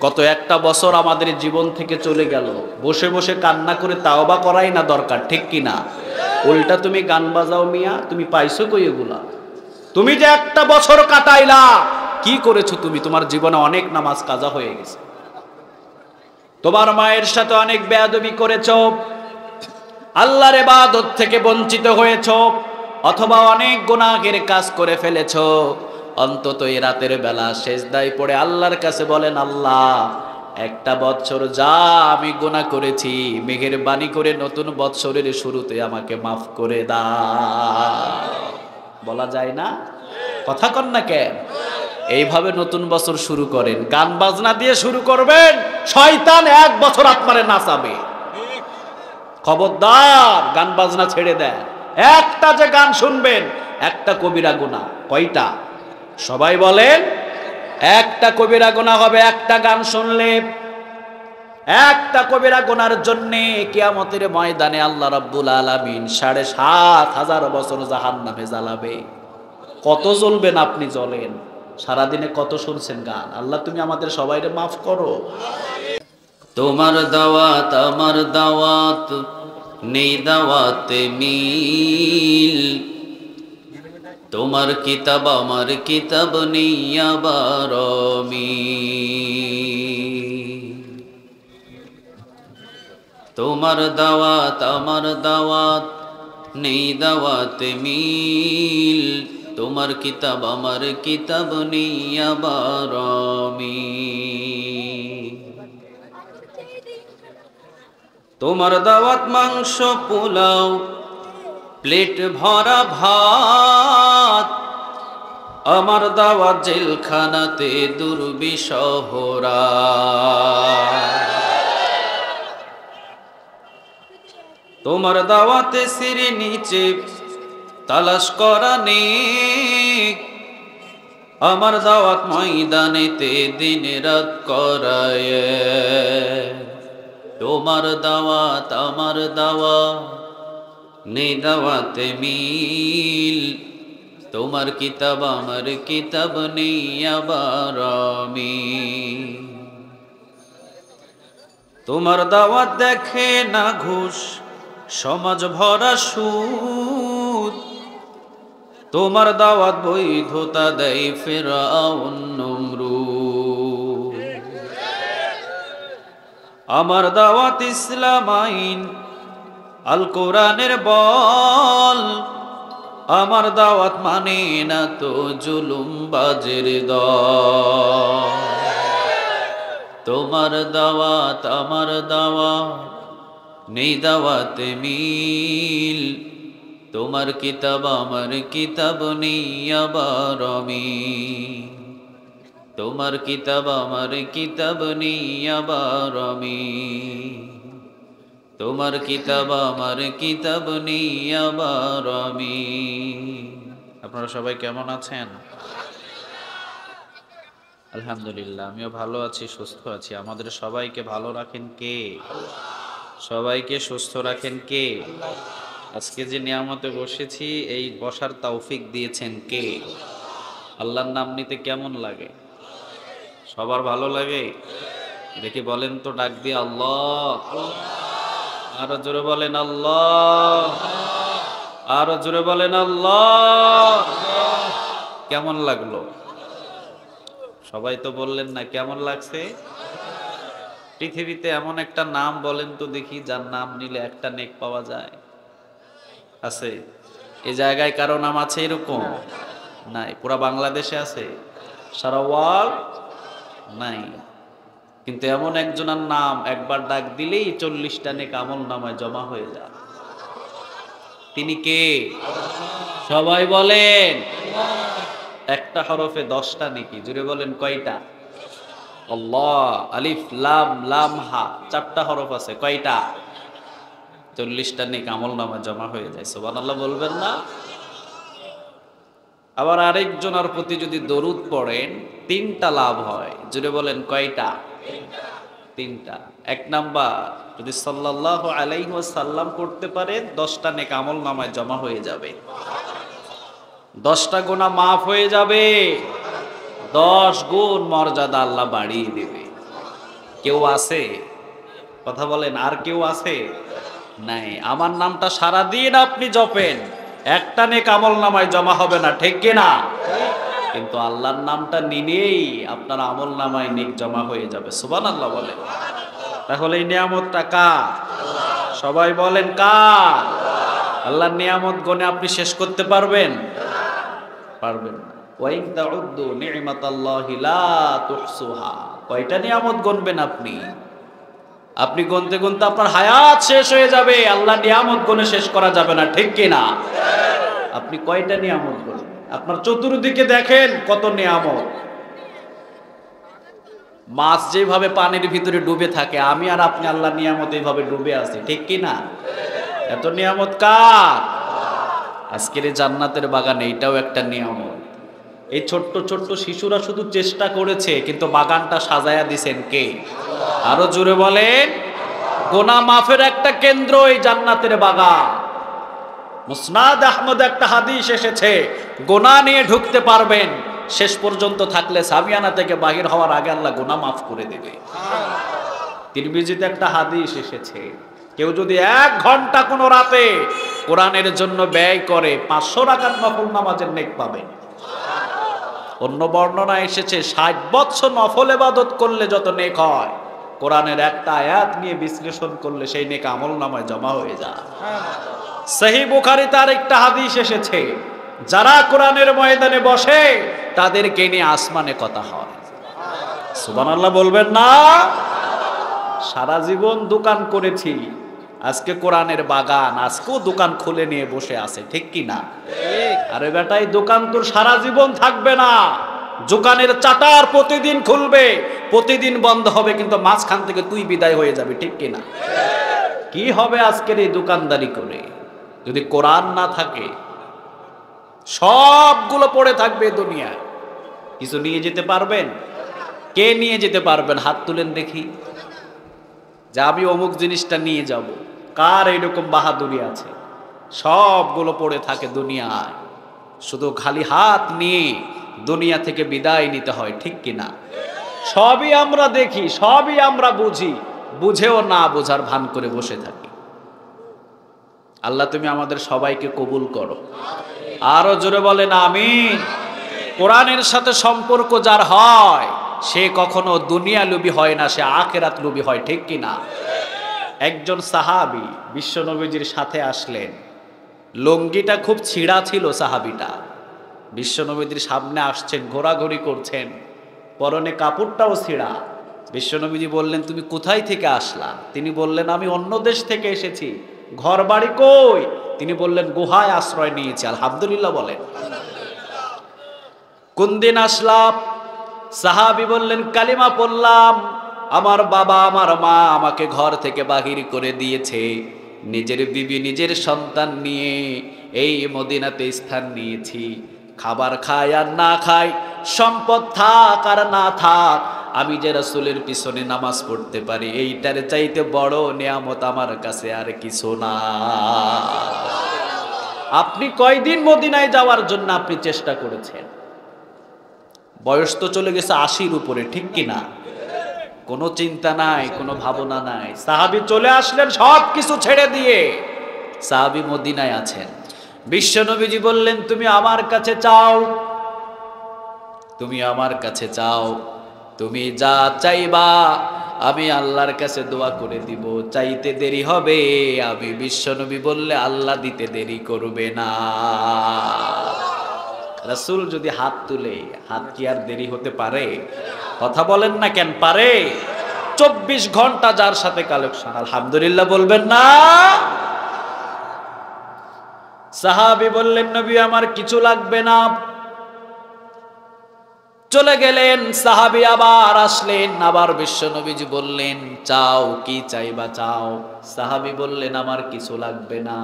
গত একটা বছর আমাদের জীবন থেকে চলে গেল, বসে বসে কান্না করে তাওবা করাই না দরকার, ঠিক কিনা? উল্টা তুমি গান বাজাও মিয়া, তুমি পাইছো কই এগুলা? তুমি যে একটা বছর কাটাইলা, কি করেছো তুমি? তোমার জীবনে অনেক নামাজ কাজা হয়ে গেছে, তোমার মায়ের সাথে অনেক বেয়াদবি করেছো, আল্লাহর ইবাদত থেকে বঞ্চিত হয়েছো, অথবা অনেক গুনাহের কাজ করে ফেলেছো। অন্তত এই রাতের বেলা সেজদায় পড়ে আল্লাহর কাছে বলেন, আল্লাহ একটা বছর যা আমি গুনাহ করেছি, মেহেরবানি করে নতুন বছরের শুরুতে আমাকে মাফ করে দাও। বলা যায় না? কথা কন না কেন? এইভাবে নতুন বছর শুরু করেন, গান বাজনা দিয়ে শুরু করবেন, শয়তান এক বছর আপনারে নাচাবে। খবরদার গান বাজনা ছেড়ে দেন। একটা যে গান শুনবেন, একটা কবিরা গুনাহ। কয়টা? সবাই বলেন। একটা কবিরা গুনাহ হবে একটা গান শুনলে। একটা কবিরা গুনার জন্য কিয়ামতের ময়দানে আল্লাহ রাব্বুল আলামিন ৭,৫০০ বছর জাহান্নামে জ্বালাবে। কত জ্বলবেন আপনি? জ্বলেন। সারাদিনে কত শুনছেন গান? আল্লাহ তুমি আমাদের সবাইকে মাফ করো। তোমার দাওয়াত আমার দাওয়াত, নেই দাওয়াতে মিল। তোমার কিতাব আমার কিতাব, নেই আবার মিল। তোমার দাওয়াত আমার দাওয়াত, নেই দাওয়াতে মিল। তোমার কিতাব আমার কিতাব, নেই আবার মিল। তোমার দাওয়াত মাংস পোলাও, প্লেট ভরা ভাত। আমার দাওয়াত জেলখানাতে দুর্বিষহরা। তোমার দাওয়াতে সিঁড়ি নিচে তালাশ করা নেক। আমার দাওয়াত ময়দানেতে দিন রাত করায়। তোমার দাওয়াত আমার দাওয়াত, নেই দাওয়াতে মিল। তোমার কিতাব আমার কিতাব, নেই আবার মিল। তোমার দাওয়াত দেখে না ঘুষ, সমাজ ভরা সুদ। তোমার দাওয়াত বৈধতা দেয় ফিরআউন নমরুদ। আমার দাওয়াত ইসলাম আইন, আল কোরআনের বল। আমার দাওয়াত মানে না তো জুলুমবাজের দল। তোমার দাওয়াত আমার দাওয়াত, নেই দাওয়াতে মিল। তোমার কিতাব আমার কিতাব, নেই আবার মিল। তোমার কিতাব আমার কিতাব, নেই আবার মিল। তোমার কিতাব আমার কিতাব, নেই আবার মিল। আপনারা সবাই কেমন আছেন? আলহামদুলিল্লাহ, আমিও ভালো আছি, সুস্থ আছি। আমাদের সবাইকে ভালো রাখেন কে? সবাইকে সুস্থ রাখেন কে? আজকে যে নিয়ামতে বসেছি, এই বসার তৌফিক দিয়েছেন কে? আল্লাহর নাম নিতে কেমন লাগে? সবার ভালো লাগে? দেখি বলেন তো, ডাক দিয়ে আল্লাহ। আরো জোরে বলেন আল্লাহ। আরো জোরে বলেন আল্লাহ। কেমন লাগলো? সবাই তো বললেন না কেমন লাগছে। পৃথিবীতে এমন একটা নাম বলেন তো দেখি, যার নাম নিলে একটা নেক পাওয়া যায়? আছে? এই জায়গায় কারো নাম আছে এরকম? নাই। পুরা বাংলাদেশে আছে? সারা ওয়ার্ল্ড নাই। কিন্তু এমন একজনের নাম একবার ডাক দিলেই 40টা নেক আমল নামায় জমা হয়ে যায়। তিনি কে? সবাই বলেন। একটা হরফে 10টা নেকি। জুড়ে বলেন কয়টা? আল্লাহ। আলিফ লাম লাম হা, 4টা হরফ আছে। কয়টা? 40টা নেক আমল নামায় জমা হয়ে যায়। সুবহানাল্লাহ বলবেন না? আবার আরেকজনের প্রতি যদি দরুদ পড়েন 3টা লাভ হয়। জুড়ে বলেন কয়টা? 3টা। 1 নাম্বার, যদি সাল্লাল্লাহু আলাইহি ওয়াসাল্লাম করতে পারেন 10টা নেক আমল নামায় জমা হয়ে যাবে। 10টা গুনাহ মাফ হয়ে যাবে। 10 গুণ মর্যাদা আল্লাহ বাড়িয়ে দেবে। কেউ আছে? কথা বলেন, আর কেউ আছে? নাই। আমার নামটা সারাদিন আপনি জপেন, একটা নেক আমল নামায় জমা হবে না, ঠিক কিনা? কিন্তু আল্লাহর নামটা নিলেই আপনার আমল নামায় নেক জমা হয়ে যাবে। সুবহানাল্লাহ বলেন। তাহলে এই নিয়ামতটা কার? সবাই বলেন কার? আল্লাহর নিয়ামত গনে আপনি শেষ করতে পারবেন? পারবেন না। ওয়াইন তাউদ্দু নি'মাতাল্লাহি লা তুহসুহা। কয়টা নিয়ামত গণবেন আপনি? আপনি গুনতে গুনতে আপনার হায়াত শেষ হয়ে যাবে, আল্লাহ নিয়ামত গুনে শেষ করা যাবে না, ঠিক কিনা? আপনি কয়টা নিয়ামত গুনবেন? আপনার চতুর্দিকে দেখেন কত নিয়ামত। মাছ যেভাবে পানির ভিতরে ডুবে থাকে, আমি আর আপনি আল্লাহ নিয়ামত এইভাবে ডুবে আছি, ঠিক কিনা? এত নিয়ামত কার? আজকের এই জান্নাতের বাগান, এইটাও একটা নিয়ামত। এই ছোট্ট ছোট্ট শিশুরা শুধু চেষ্টা করেছে, কিন্তু বাগানটা সাজায়া দিছেন কে? আরো জোরে বলেন। গোনা মাফের একটা কেন্দ্র এই জান্নাতের বাগান। মুসনাদ আহমদ একটা হাদিস এসেছে, গোনা নিয়ে ঢুকতে পারবেন, শেষ পর্যন্ত থাকলে সামিয়ানা থেকে বাহির হওয়ার আগে আল্লাহ গোনা মাফ করে দেবে। তিরমিজিতে একটা হাদিস এসেছে, কেউ যদি 1 ঘন্টা কোনো রাতে কোরআনের জন্য ব্যয় করে 500 রাকাত নফল নামাজের নেক পাবে। অন্য বর্ণনা এসেছে 60 বছর নফল ইবাদত করলে যত নেক হয়, কোরআনের একটা আয়াত নিয়ে বিশ্লেষণ করলে সেই নেক আমল নামায় জমা হয়ে যায়। সহিহ বুখারীতে আরেকটা হাদিস এসেছে, যারা কোরআনের ময়দানে বসে তাদেরকে নিয়ে আসমানে কথা হয়। সুবহানাল্লাহ বলবেন না? সারা জীবন দোকান করেছি, আজকে কোরআনের বাগান, আজকেও দোকান খুলে নিয়ে বসে আছে, ঠিক কি না? আরে বেটাই, দোকান তো সারা জীবন থাকবে না। দোকানের চাটার প্রতিদিন খুলবে, প্রতিদিন বন্ধ হবে, কিন্তু মাঝখান থেকে তুই বিদায় হয়ে যাবে, ঠিক কি না? কি হবে আজকের এই দোকানদারি করে যদি কোরআন না থাকে? সবগুলো পড়ে থাকবে দুনিয়ায়। কিছু নিয়ে যেতে পারবেন? কে নিয়ে যেতে পারবেন? হাত তুলেন দেখি, যে আমি অমুক জিনিসটা নিয়ে যাব। কার এইরকম বাহাদুরি আছে? সবগুলো পড়ে থাকে দুনিয়ায়, শুধু খালি হাত নিয়ে দুনিয়া থেকে বিদায় নিতে হয়, ঠিক কিনা? সবই আমরা দেখি, সবই আমরা বুঝি, বুঝেও না বোঝার ভান করে বসে থাকি। আল্লাহ তুমি আমাদের সবাইকে কবুল করো। আরো জোরে বলেন আমিন। কোরআনের সাথে সম্পর্ক যার হয়, সে কখনো দুনিয়া লোভী হয় না, সে আখিরাত লোভী হয়, ঠিক কিনা? একজন সাহাবী বিশ্ব নবীজির সাথে আসলেন, লুঙ্গিটা খুব ছিঁড়া ছিল সাহাবীটা। বিশ্ব নবীজির সামনে আসছেন, ঘোরাঘুরি করছেন, পরনে কাপড়টাও ছিঁড়া। বিশ্ব নবীজি বললেন, তুমি কোথায় থেকে আসলা? তিনি বললেন, আমি অন্য দেশ থেকে এসেছি। ঘর বাড়ি কই? তিনি বললেন, গুহায় আশ্রয় নিয়েছি। আলহামদুলিল্লাহ বলেন। কোন দিন আসলাম? সাহাবী বললেন, কালিমা পড়লাম, আমার বাবা আমার মা আমাকে ঘর থেকে বাহির করে দিয়েছে, নিজের বিবি নিজের সন্তান নিয়ে এই মদিনাতে স্থান নিয়েছি। খাবার খাই আর না খাই, সম্পদ থাক আর না থাক, আমি যে রাসূলের পিছনে নামাজ পড়তে পারি, এইটার চাইতে বড় নিয়ামত আমার কাছে আর কিছু না। আপনি কয়দিন মদিনায় যাওয়ার জন্য আপনি চেষ্টা করেছেন? বয়স তো চলে গেছে 80-র উপরে, ঠিক কিনা? কোনো চিন্তা নাই, কোনো ভাবনা নাই। সাহাবী চলে আসলেন সব কিছু ছেড়ে দিয়ে। সাহাবী মদিনায় আছেন। বিশ্ব নবীজি বললেন, তুমি আমার কাছে চাও, তুমি আমার কাছে চাও, তুমি যা চাইবা আমি আল্লাহর কাছে দোয়া করে দিব, চাইতে দেরি হবে। আমি বিশ্ব নবী বললে আল্লাহ দিতে দেরি করবে না। রাসূল যদি হাত তুলে, হাত কি আর দেরি হতে পারে? কথা বলেন না কেন? পারে। 24 ঘন্টা যার সাথে কালেকশন, আলহামদুলিল্লাহ বলবেন না? সাহাবী বললেন, নবী আমার কিছু লাগবে না। চলে গেলেন। সাহাবী আবার আসলেন, আবার বিশ্ব নবীজি বললেন, চাও, কি চাইবা চাও? সাহাবী বললেন, আমার কিছু লাগবে না।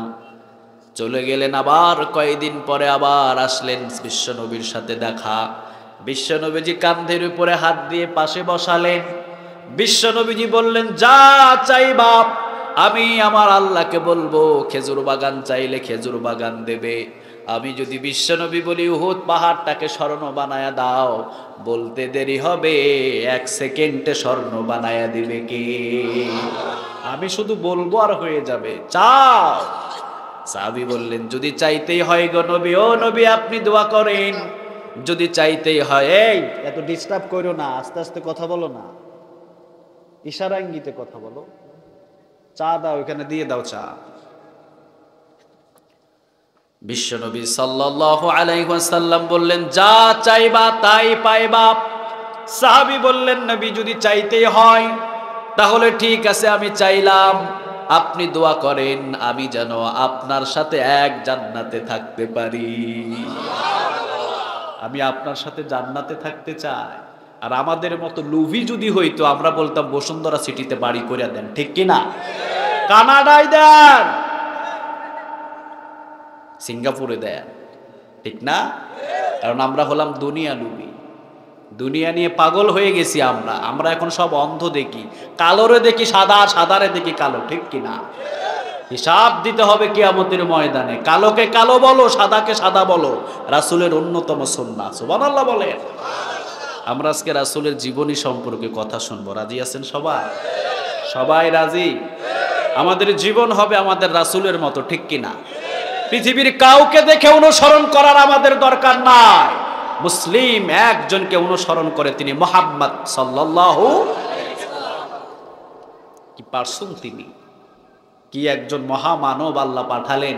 চলে গেলেন। আবার কয়েকদিন পরে আবার আসলেন, বিশ্ব নবীর সাথে দেখা। বিশ্ব নবীজি কাঁধের উপরে হাত দিয়ে পাশে বসালেন। বিশ্ব নবীজি বললেন, যা চাইবা আমি আমার আল্লাহকে বলবো, খেজুর বাগান চাইলে খেজুর বাগান দেবে, আমি যদি বিশ্বনবী বলি উহুদ পাহাড়টাকে স্বর্ণ বানায়া দাও, বলতে দেরি হবে, 1 সেকেন্ডে স্বর্ণ বানায়া দিবে কে? আমি শুধু বলবো আর হয়ে যাবে। চাও? সাহাবী বললেন, যদি চাইতেই হয় গো নবী, ও নবী আপনি দোয়া করেন, যদি চাইতেই হয়। এই এত ডিস্টার্ব করো না, আস্তে আস্তে কথা বলো না, ইশারা ইঙ্গিতে কথা বলো। চা দাও, এখানে দিয়ে দাও চা। বিশ্বনবী সাল্লাল্লাহু আলাইহি ওয়াসাল্লাম বললেন, যা চাইবা তাই পাইবা। সাহাবী বললেন, নবী যদি চাইতেই হয় তাহলে ঠিক আছে, আমি চাইলাম, আপনি দোয়া করেন আমি যেন আপনার সাথে এক জান্নাতে থাকতে পারি। আমি আপনার সাথে জান্নাতে থাকতে চাই। আর আমাদের মতো লুভি যদি হইতো, আমরা বলতাম বসুন্ধরা সিটিতে বাড়ি করে দেন, ঠিক কিনা? কানাডায় দেন, সিঙ্গাপুরে দেন, ঠিক না? কারণ আমরা হলাম দুনিয়া লুবি, দুনিয়া নিয়ে পাগল হয়ে গেছি আমরা। আমরা এখন সব অন্ধ দেখি, কালোরে দেখি সাদা, সাদারে দেখি কালো, ঠিক কিনা? হিসাব দিতে হবে কিয়ামতের ময়দানে। কালোকে কালো বলো, সাদাকে সাদা বলো, রাসূলের অন্যতম সুন্নাহ। সুবহানাল্লাহ বলেন। আমরা আজকে রাসূলের জীবনী সম্পর্কে কথা শুনবো। রাজি আছেন সবাই? সবাই রাজি? আমাদের জীবন হবে আমাদের রাসূলের মতো, ঠিক কিনা? পৃথিবীর কাউকে দেখে অনুসরণ করার আমাদের দরকার নাই। মুসলিম একজনকে অনুসরণ করে, তিনি মুহাম্মদ সাল্লাল্লাহু আলাইহি ওয়াসাল্লাম। কি পারসুন তিনি, কি একজন মহামানব আল্লাহ পাঠালেন,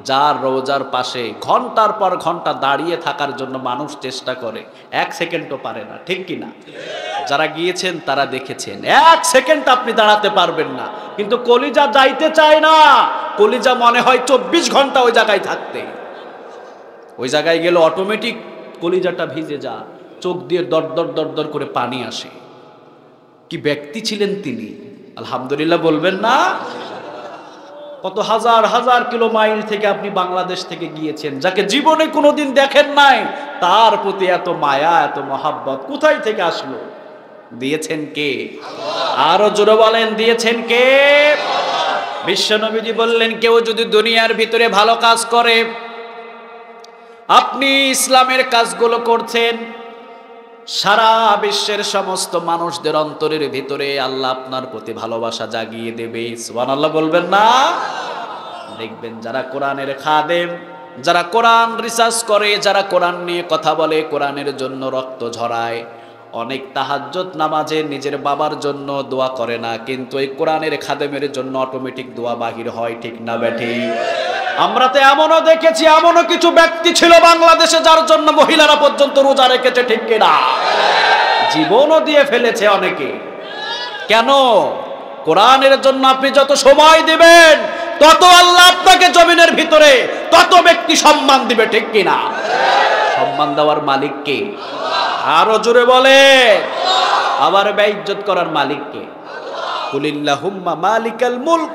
যার রোজার পাশে ঘন্টার পর ঘন্টা দাঁড়িয়ে থাকার জন্য মানুষ চেষ্টা করে, 1 সেকেন্ডও পারে না, ঠিক কিনা? যারা গিয়েছেন তারা দেখেছেন, 1 সেকেন্ড আপনি দাঁড়াতে পারবেন না, কিন্তু কলিজা যাইতে চায় না। কলিজা মনে হয় 24 ঘন্টা ওই জায়গায় থাকতে। ওই জায়গায় গেলে অটোমেটিক কলিজাটা ভিজে যা, চোখ দিয়ে দর দর দর দর করে পানি আসে। কি ব্যক্তি ছিলেন তিনি, আলহামদুলিল্লাহ বলবেন না? কত হাজার হাজার কিলো মাইল থেকে আপনি বাংলাদেশ থেকে গিয়েছেন, যাকে জীবনে কোনোদিন দেখেন নাই, তার প্রতি এত মায়া, এত মহাব্বত কোথায় থেকে আসলো? দিয়েছেন কে? আরো জোরে বলেন, দিয়েছেন কে? বিশ্বনবীজি বললেন, কেউ যদি দুনিয়ার ভিতরে ভালো কাজ করে, আপনি ইসলামের কাজগুলো করছেন, সারা বিশ্বের সমস্ত মানুষদের অন্তরের ভিতরে আল্লাহ আপনার প্রতি ভালোবাসা জাগিয়ে দেবে। সুবহানাল্লাহ বলবেন না? দেখবেন যারা কোরআনের খাদেম, যারা কোরআন রিসার্চ করে, যারা কোরআন নিয়ে কথা বলে, কোরআনের জন্য রক্ত ঝরায়, অনেক তাহাজ্জুদ নামাজে নিজের বাবার জন্য দোয়া করে না, কিন্তু এই কোরআনের খাদেমের জন্য অটোমেটিক দোয়া বাহির হয়, ঠিক না বেঠি? আমরা তো এমনও দেখেছি, এমনও কিছু ব্যক্তি ছিল বাংলাদেশে যার জন্য মহিলারা পর্যন্ত রোজা রেখেছে, ঠিক কিনা? জীবনও দিয়ে ফেলেছে অনেকে। কেন? কোরআনের জন্য আপনি যত সময় দিবেন, তত আল্লাহ আপনাকে জমিনের ভিতরে তত ব্যক্তি সম্মান দিবে, ঠিক কিনা? সম্মান দেওয়ার মালিক কে? আরো জোরে বলে। আবার বেইজ্জত করার মালিক কে? কুলিল্লাহুম্মা মালিকাল মুলক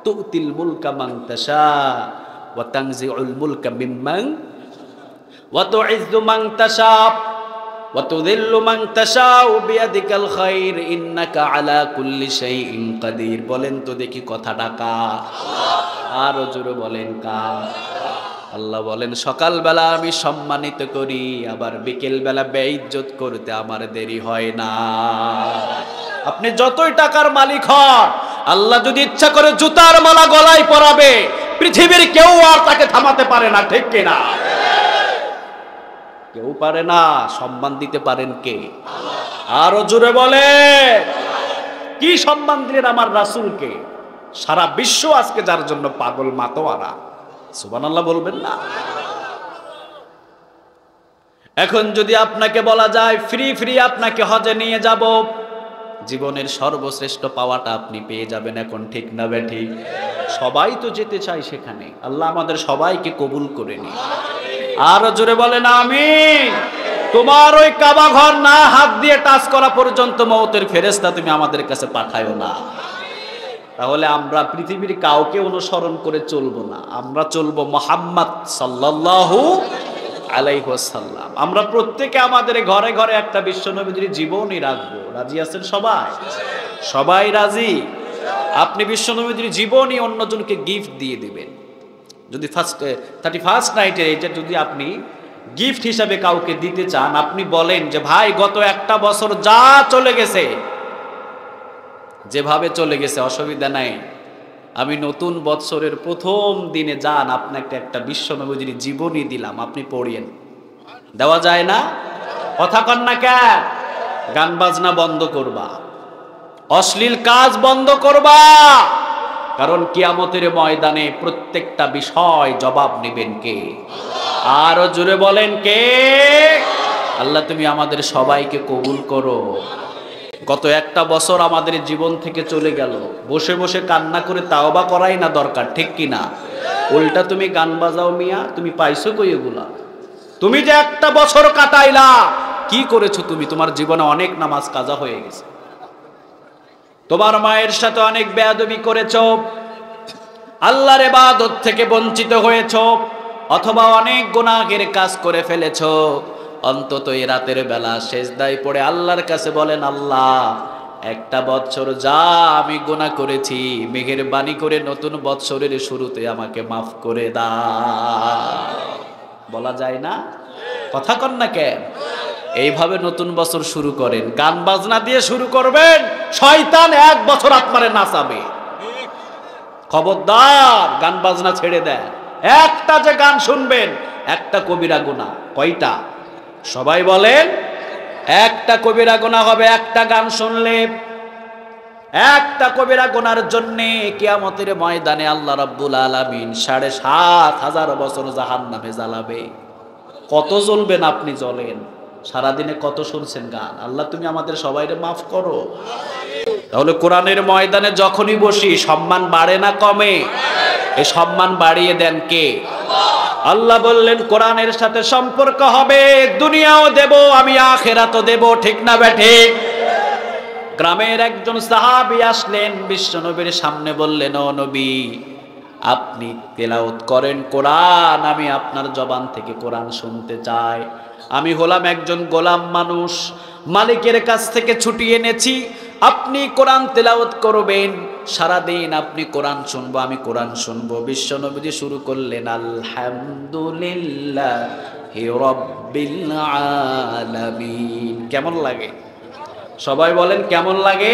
তুতিল মুলকা মান তাশা ওয়া তানজিউল মুলকা মিম্মান ওয়া তুইজ্জু মান তাশা ওয়া তুযিল্লু মান তাশা বিয়াদিকাল খায়র ইন্নাকা আলা কুল্লি শাইইন কাদির। বলেন তো দেখি কথাটা কার? আরো জোরে বলেন কার? আল্লাহ বলেন, সকালবেলা আমি সম্মানিত করি, আবার বিকেলবেলা বেইজ্জত করতে আমার দেরি হয় না। আপনি যতই টাকার মালিক হন, আল্লাহ যদি ইচ্ছা করে জুতার মালা গলায় পরাবে, পৃথিবীর কেউ আর তাকে থামাতে পারে না, ঠিক কিনা? কেউ পারে না। সম্মান দিতে পারেন কে? আরো জোরে বলে। কি সম্মান দিলেন আমার রাসূলকে? সারা বিশ্ব আজকে যার জন্য পাগল মাতোয়ারা। সুবহানাল্লাহ বলবেন না? এখন যদি আপনাকে বলা যায় ফ্রি ফ্রি আপনাকে হজে নিয়ে যাব, জীবনের সর্বশ্রেষ্ঠ পাওয়াটা আপনি পেয়ে যাবেন এখন, ঠিক না বেঠি? সবাই তো যেতে চায় সেখানে। আল্লাহ আমাদের সবাইকে কবুল করে নি। আরো জোরে বলেন আমিন। তোমার ওই কাবা ঘর না হাত দিয়ে টাচ করা পর্যন্ত মওতের ফেরেশতা তুমি আমাদের কাছে পাঠায়ো না। তাহলে আমরা পৃথিবীর কাউকে অনুসরণ করে চলবো না, আমরা চলবো মুহাম্মদ সাল্লাল্লাহু আলাইহি ওয়াসাল্লাম। আমরা প্রত্যেকে আমাদের ঘরে ঘরে একটা বিশ্বনবীর জীবনী রাখবো। রাজি আছেন সবাই? সবাই রাজি? আপনি বিশ্বনবীর জীবনী অন্যজনকে গিফট দিয়ে দিবেন। যদি 31st নাইটে এটা যদি আপনি গিফট হিসাবে কাউকে দিতে চান, আপনি বলেন যে ভাই গত একটা বছর যা চলে গেছে, যেভাবে চলে গেছে অসুবিধা নাই, আমি নতুন বৎসরের প্রথম দিনে যান আপনাকে একটা বিশ্বনবীর জীবনী দিলাম, আপনি পড়িয়েন। দেওয়া যায় না? কথা কন না কেন? গান বাজনা বন্ধ করবা, অশ্লীল কাজ বন্ধ করবা, কারণ কিয়ামতের ময়দানে প্রত্যেকটা বিষয় জবাব নেবেন কে? আরো জোরে বলেন কে? আল্লাহ তুমি আমাদের সবাইকে কবুল করো। গত একটা বছর আমাদের জীবন থেকে চলে গেল, বসে বসে কান্না করে তাওবা করাই না দরকার, ঠিক কিনা? উল্টা তুমি গান বাজাও মিয়া, তুমি পাইছো কই এগুলা? তুমি যে একটা বছর কাটাইলা, কি করেছো তুমি? তোমার জীবনে অনেক নামাজ কাজা হয়ে গেছে, তোমার মায়ের সাথে অনেক বেয়াদবি করেছো, আল্লাহর ইবাদত থেকে বঞ্চিত হয়েছো, অথবা অনেক গুনাহের কাজ করে ফেলেছো। অন্তত এই রাতের বেলা সেজদায় পড়ে আল্লাহর কাছে বলেন, আল্লাহ একটা বছর যা আমি গুনাহ করেছি, মেহেরবানি করে নতুন বছরের শুরুতে আমাকে মাফ করে দাও। বলা যায় না? কথা কন না কেন? এইভাবে নতুন বছর শুরু করেন, গান বাজনা দিয়ে শুরু করবেন, শয়তান এক বছর আপনারে নাচাবে। খবরদার গান বাজনা ছেড়ে দেন। একটা যে গান শুনবেন, একটা কবিরা গুনাহ। কয়টা? সবাই বলেন। একটা কবিরা গুনাহ হবে একটা গান শুনলে। একটা কবিরা গুনার জন্য কিয়ামতের ময়দানে আল্লাহ রাব্বুল আলামিন ৭,৫০০ বছর জাহান্নামে জ্বালাবে। কত জ্বলবেন আপনি? জ্বলেন। সারাদিনে কত শুনছেন গান? আল্লাহ তুমি আমাদের সবাইকে মাফ করো। তাহলে কোরআনের ময়দানে যখনই বসি সম্মান বাড়ে না কমে? এই সম্মান বাড়িয়ে দেন কে? আল্লাহ বললেন কোরআনের সাথে সম্পর্ক হবে, দুনিয়াও দেব আমি, আখিরাতও দেব, ঠিক না বেঠিক? গ্রামের একজন সাহাবী আসলেন বিশ্বনবীর সামনে, বললেন, ও নবী আপনি তেলাওয়াত করেন কোরআন, আমি আপনার জবান থেকে কোরআন শুনতে চাই। আমি হলাম একজন গোলাম মানুষ, মালিকের কাছ থেকে ছুটি এনেছি, আপনি কোরআন তেলাওয়াত করবেন, সারাদিন আপনি কোরআন শুনবো, আমি কোরআন শুনবো। বিশ্বনবী শুরু করলেন, আলহামদুলিল্লাহি রাব্বিল আলামিন। কেমন লাগে? সবাই বলেন কেমন লাগে?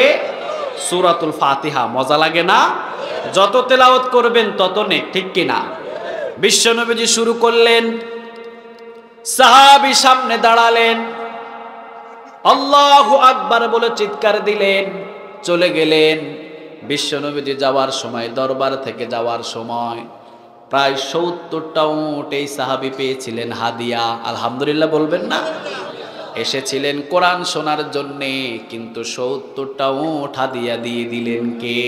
সূরাতুল ফাতিহা মজা লাগে না? যত তেলাওয়াত করবেন তত নেক, ঠিক কিনা? বিশ্বনবী শুরু করলেন, সাহাবী সামনে দাঁড়ালেন, আল্লাহু আকবার বলে চিৎকার দিলেন, চলে গেলেন। বিশ্বনবী যাওয়ার সময়, দরবার থেকে যাওয়ার সময় প্রায় ৭০টা উট এই সাহাবী পেয়েছিলেন হাদিয়া। আলহামদুলিল্লাহ বলবেন না? এসেছিলেন কোরআন শোনার জন্যে, কিন্তু ৭০টা উট হাদিয়া দিয়ে দিলেন কে?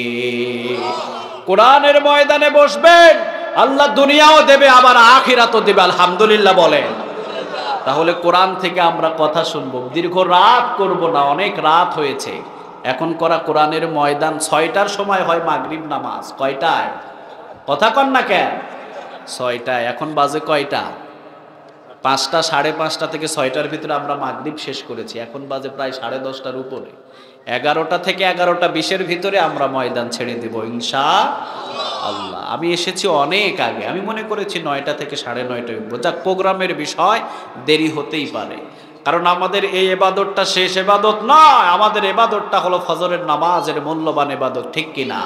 কোরআনের ময়দানে বসবেন, আল্লাহ দুনিয়াও দেবে আবার আখিরাতও দেবে। আলহামদুলিল্লাহ বলেন। তাহলে কোরআন থেকে আমরা কথা শুনবো, দীর্ঘ রাত করব না, অনেক রাত হয়েছে। এখন করা কোরআনের ময়দান ৬টার সময় হয় মাগরিব নামাজ। কয়টায়? কথা কন না কেন? ৬টায়। এখন বাজে কয়টা? ৫টা, ৫:৩০ থেকে ৬টার ভিতরে আমরা মাগরিব শেষ করেছি। এখন বাজে প্রায় ১০:৩০টার উপরে। ১১টা থেকে ১১:২০-এর ভিতরে আমরা ময়দান ছেড়ে দেব ইনশাআল্লাহ। আমি এসেছি অনেক আগে, আমি মনে করেছি ৯টা থেকে ৯:৩০ উঠবো। যাক, প্রোগ্রামের বিষয়, দেরি হতেই পারে, কারণ আমাদের এই ইবাদতটা শেষ ইবাদত নয়। আমাদের ইবাদতটা হলো ফজরের নামাজের মূল্যবান ইবাদত, ঠিক কিনা?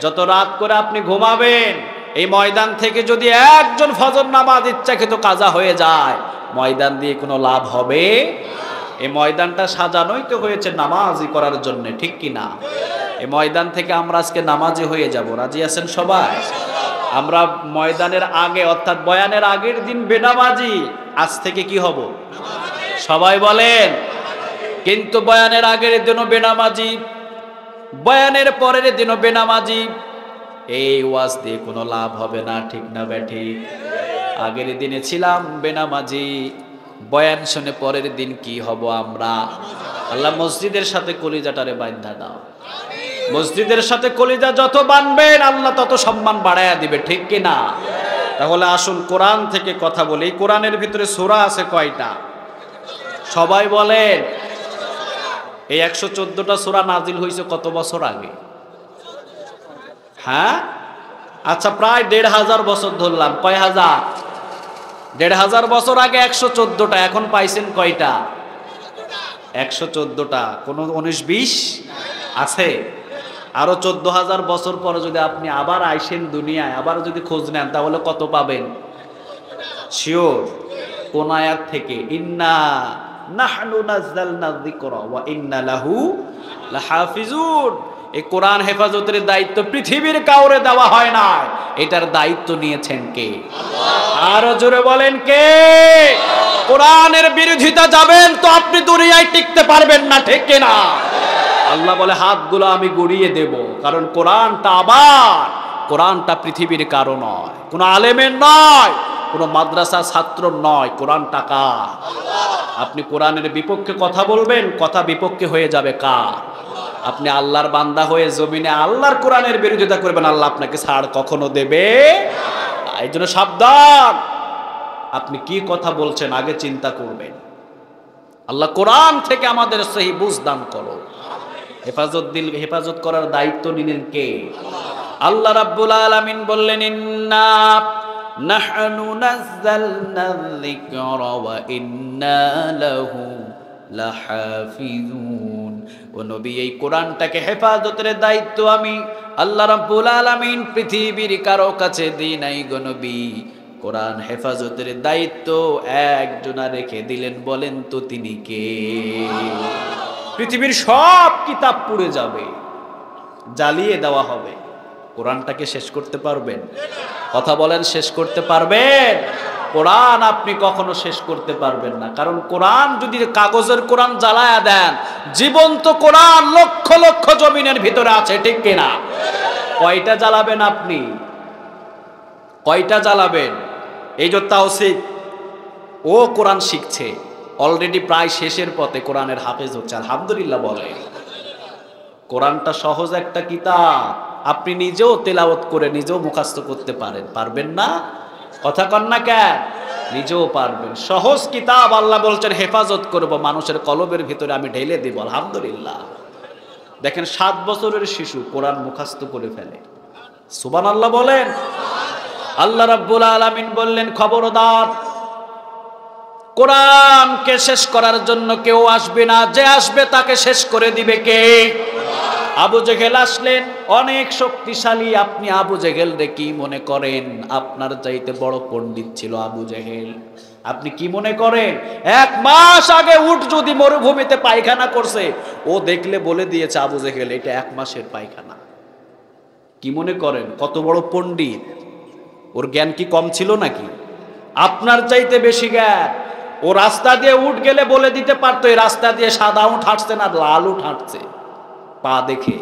যত রাত করে আপনি ঘুমাবেন, এই ময়দান থেকে যদি একজন ফজর নামাজ ইচ্ছাকৃত কাজা হয়ে যায়, ময়দান দিয়ে কোনো লাভ হবে? এই ময়দানটা সাজানোই তো হয়েছে নামাজি করার জন্য, ঠিক কিনা? এই ময়দান থেকে আমরা আজকে নামাজি হয়ে যাব। রাজি আছেন সবাই? আমরা ময়দানের আগে, অর্থাৎ বয়ানের আগের দিন বেনামাজি, আজ থেকে কি হব? সবাই বলেন। কিন্তু বয়ানের আগের দিনও বেনামাজি, বয়ানের পরের দিনও বেনামাজি। এই ওয়াজ দিয়ে কোনো লাভ হবে না, ঠিক না বেঠিক? আগের দিনে ছিলাম বেনামাজি, বয়ান শুনে পরের দিন কি হব আমরা? আল্লাহ মসজিদের সাথে কলিজাটারে বাঁধা দাও। মসজিদের সাথে কলিজা যত বাঁধবেন, আল্লাহ তত সম্মান বাড়াইয়া দিবে, ঠিক কিনা? তাহলে আসুন কোরআন থেকে কথা বলি। এই কোরআনের ভিতরে সূরা আছে কয়টা? সবাই বলেন। এই ১১৪টা সূরা নাজিল হয়েছে কত বছর আগে? হ্যাঁ, আচ্ছা প্রায় ১,৫০০ বছর ধরলাম, কয় হাজার? ১,৫০০ বছর আগে ১১৪টা, এখন পাইছেন কয়টা? ১14টা। কোনো ১৯-২০ আছে? আরো ১৪,০০০ বছর পরে যদি আপনি আবার আইসেন দুনিয়ায়, আবার যদি খোঁজ নেন, তাহলে কত পাবেন? শিওর? কোন আয়াত থেকে? ইন্না নাহনু নাযালনা যিকরা ওয়া ইন্না লাহু লাহাফিজুন। এই কোরআন হেফাজতের দায়িত্ব পৃথিবীর কাউরে দেওয়া হয় না, এটার দায়িত্ব নিয়েছেন কে? আল্লাহ। আরো জোরে বলেন কে? কোরআনের বিরোধিতা যাবেন তো আপনি দুনিয়ায় টিকতে পারবেন না, ঠিক কিনা? আল্লাহ বলে হাতগুলো আমি গড়িয়ে দেব, কারণ কোরআনটা পৃথিবীর কারো নয়, কোনো আলেমের নয়, কোনো মাদ্রাসা ছাত্র নয়, কোরআনটা কার? আপনি কোরআনের বিপক্ষে কথা বলবেন, কথা বিপক্ষে হয়ে যাবে কার? আপনি আল্লাহর বান্দা হয়ে জমিনে আল্লাহর কোরআনের বিরোধিতা করবেন, আল্লাহ আপনাকে ছাড় কখনো দেবে? এই জন্য সাবধান, আপনি কি কথা বলছেন আগে চিন্তা করবেন। আল্লাহ কোরআন থেকে আমাদের সহি বুঝ দান করো। হেফাজত করার দায়িত্ব নিলেন কে? আল্লাহ রাব্বুল আলামিন বললেন, ইন্না নাহনু নাযালনা যিকরা ওয়া ইন্না লাহু লাহাফিজুন। ও নবী, এই কোরআনটাকে হেফাজতের দায়িত্ব আমি আল্লাহ রাব্বুল আলামিন পৃথিবীর কারো কাছে দিই নাই গো নবী। কোরআন হেফাজতের দায়িত্ব একজনা রেখে দিলেন, বলেন তো তিনি কে? পৃথিবীর সব কিতাব পুড়ে যাবে, জ্বালিয়ে দেওয়া হবে, কোরআনটাকে শেষ করতে পারবেন? কথা বলেন, শেষ করতে পারবেন? কোরআন আপনি কখনো শেষ করতে পারবেন না, কারণ কোরআন যদি কাগজের কোরআন জ্বালায়া দেন, জীবন্ত কোরআন লক্ষ লক্ষ জমিনের ভিতরে আছে, ঠিক কিনা? কয়টা জ্বালাবেন আপনি? কয়টা জ্বালাবেন? এই যে তাওসিফ, ও কোরআন শিখছে, অলরেডি প্রায় শেষের পথে, কোরআনের হাফেজ হচ্ছে, আলহামদুলিল্লাহ বলে। কোরআনটা সহজ একটা কিতাব, আপনি নিজেও তেলাওয়াত করে নিজেও মুখস্থ করতে পারবেন না? কথা কন না কেন? নিজেও পারবেন। সহজ কিতাব, আল্লাহ বলছেন হেফাজত করব, মানুষের কলবের ভিতরে আমি ঢেলে দেব, আলহামদুলিল্লাহ। দেখেন 7 বছরের শিশু কোরআন মুখস্থ করে ফেলে, সুবহানাল্লাহ বলেন। আল্লাহ রাব্বুল আলামিন বললেন, খবরদার, কোরআনকে শেষ করার জন্য কেউ আসবে না, যে আসবে তাকে শেষ করে দিবে কে? আবু জেহেল আসলেন, অনেক শক্তিশালী। আপনি আবু জেহেল রে কি মনে করেন? আপনার চাইতে বড় পণ্ডিত ছিল আবু জেহেল। আপনি কি মনে করেন 1 মাস আগে উট যদি মরুভূমিতে পায়খানা করছে, ও দেখলে বলে দিয়েছে আবু জেহেল এটা 1 মাসের পায়খানা? কি মনে করেন কত বড় পণ্ডিত? ওর জ্ঞান কি কম ছিল নাকি? আপনার চাইতে বেশি জ্ঞান। ও রাস্তা দিয়ে উট গেলে বলে দিতে পারতো এই রাস্তা দিয়ে সাদা উট হাঁটছে না লাল উট হাঁটছে, পা দেখে।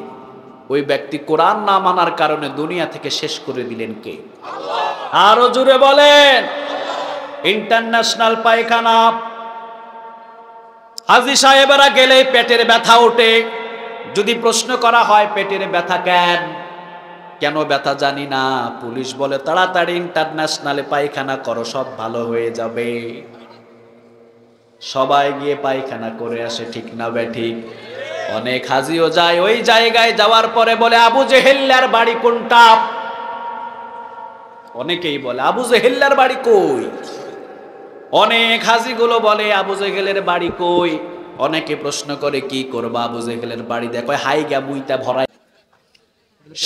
ওই ব্যক্তি কোরআন না মানার কারণে দুনিয়া থেকে শেষ করে দিলেন কে? আরো জোরে বলেন। ইন্টারন্যাশনাল পায়খানা, হাজী সাহেবেরা গেলে পেটের ব্যথা ওঠে। যদি প্রশ্ন করা হয় পেটের ব্যথা কেন ব্যথা জানি না, পুলিশ বলে তাড়াতাড়ি ইন্টারন্যাশনালে পায়খানা করো, সব ভালো হয়ে যাবে। সবাই গিয়ে পায়খানা করে আসে, ঠিক না বেঠিক? অনেক হাজিও যায়, ওই জায়গায় যাওয়ার পরে বলে আবু জেহেলের বাড়ি কোনটা? অনেকেই বলে আবু জেহেলের বাড়ি কই? অনেক হাজিগুলো বলে আবু জেহেলের বাড়ি কই? অনেকে প্রশ্ন করে কি করবা আবু জেহেলের বাড়ি দেখো, হাই গা মুইটা ভরাই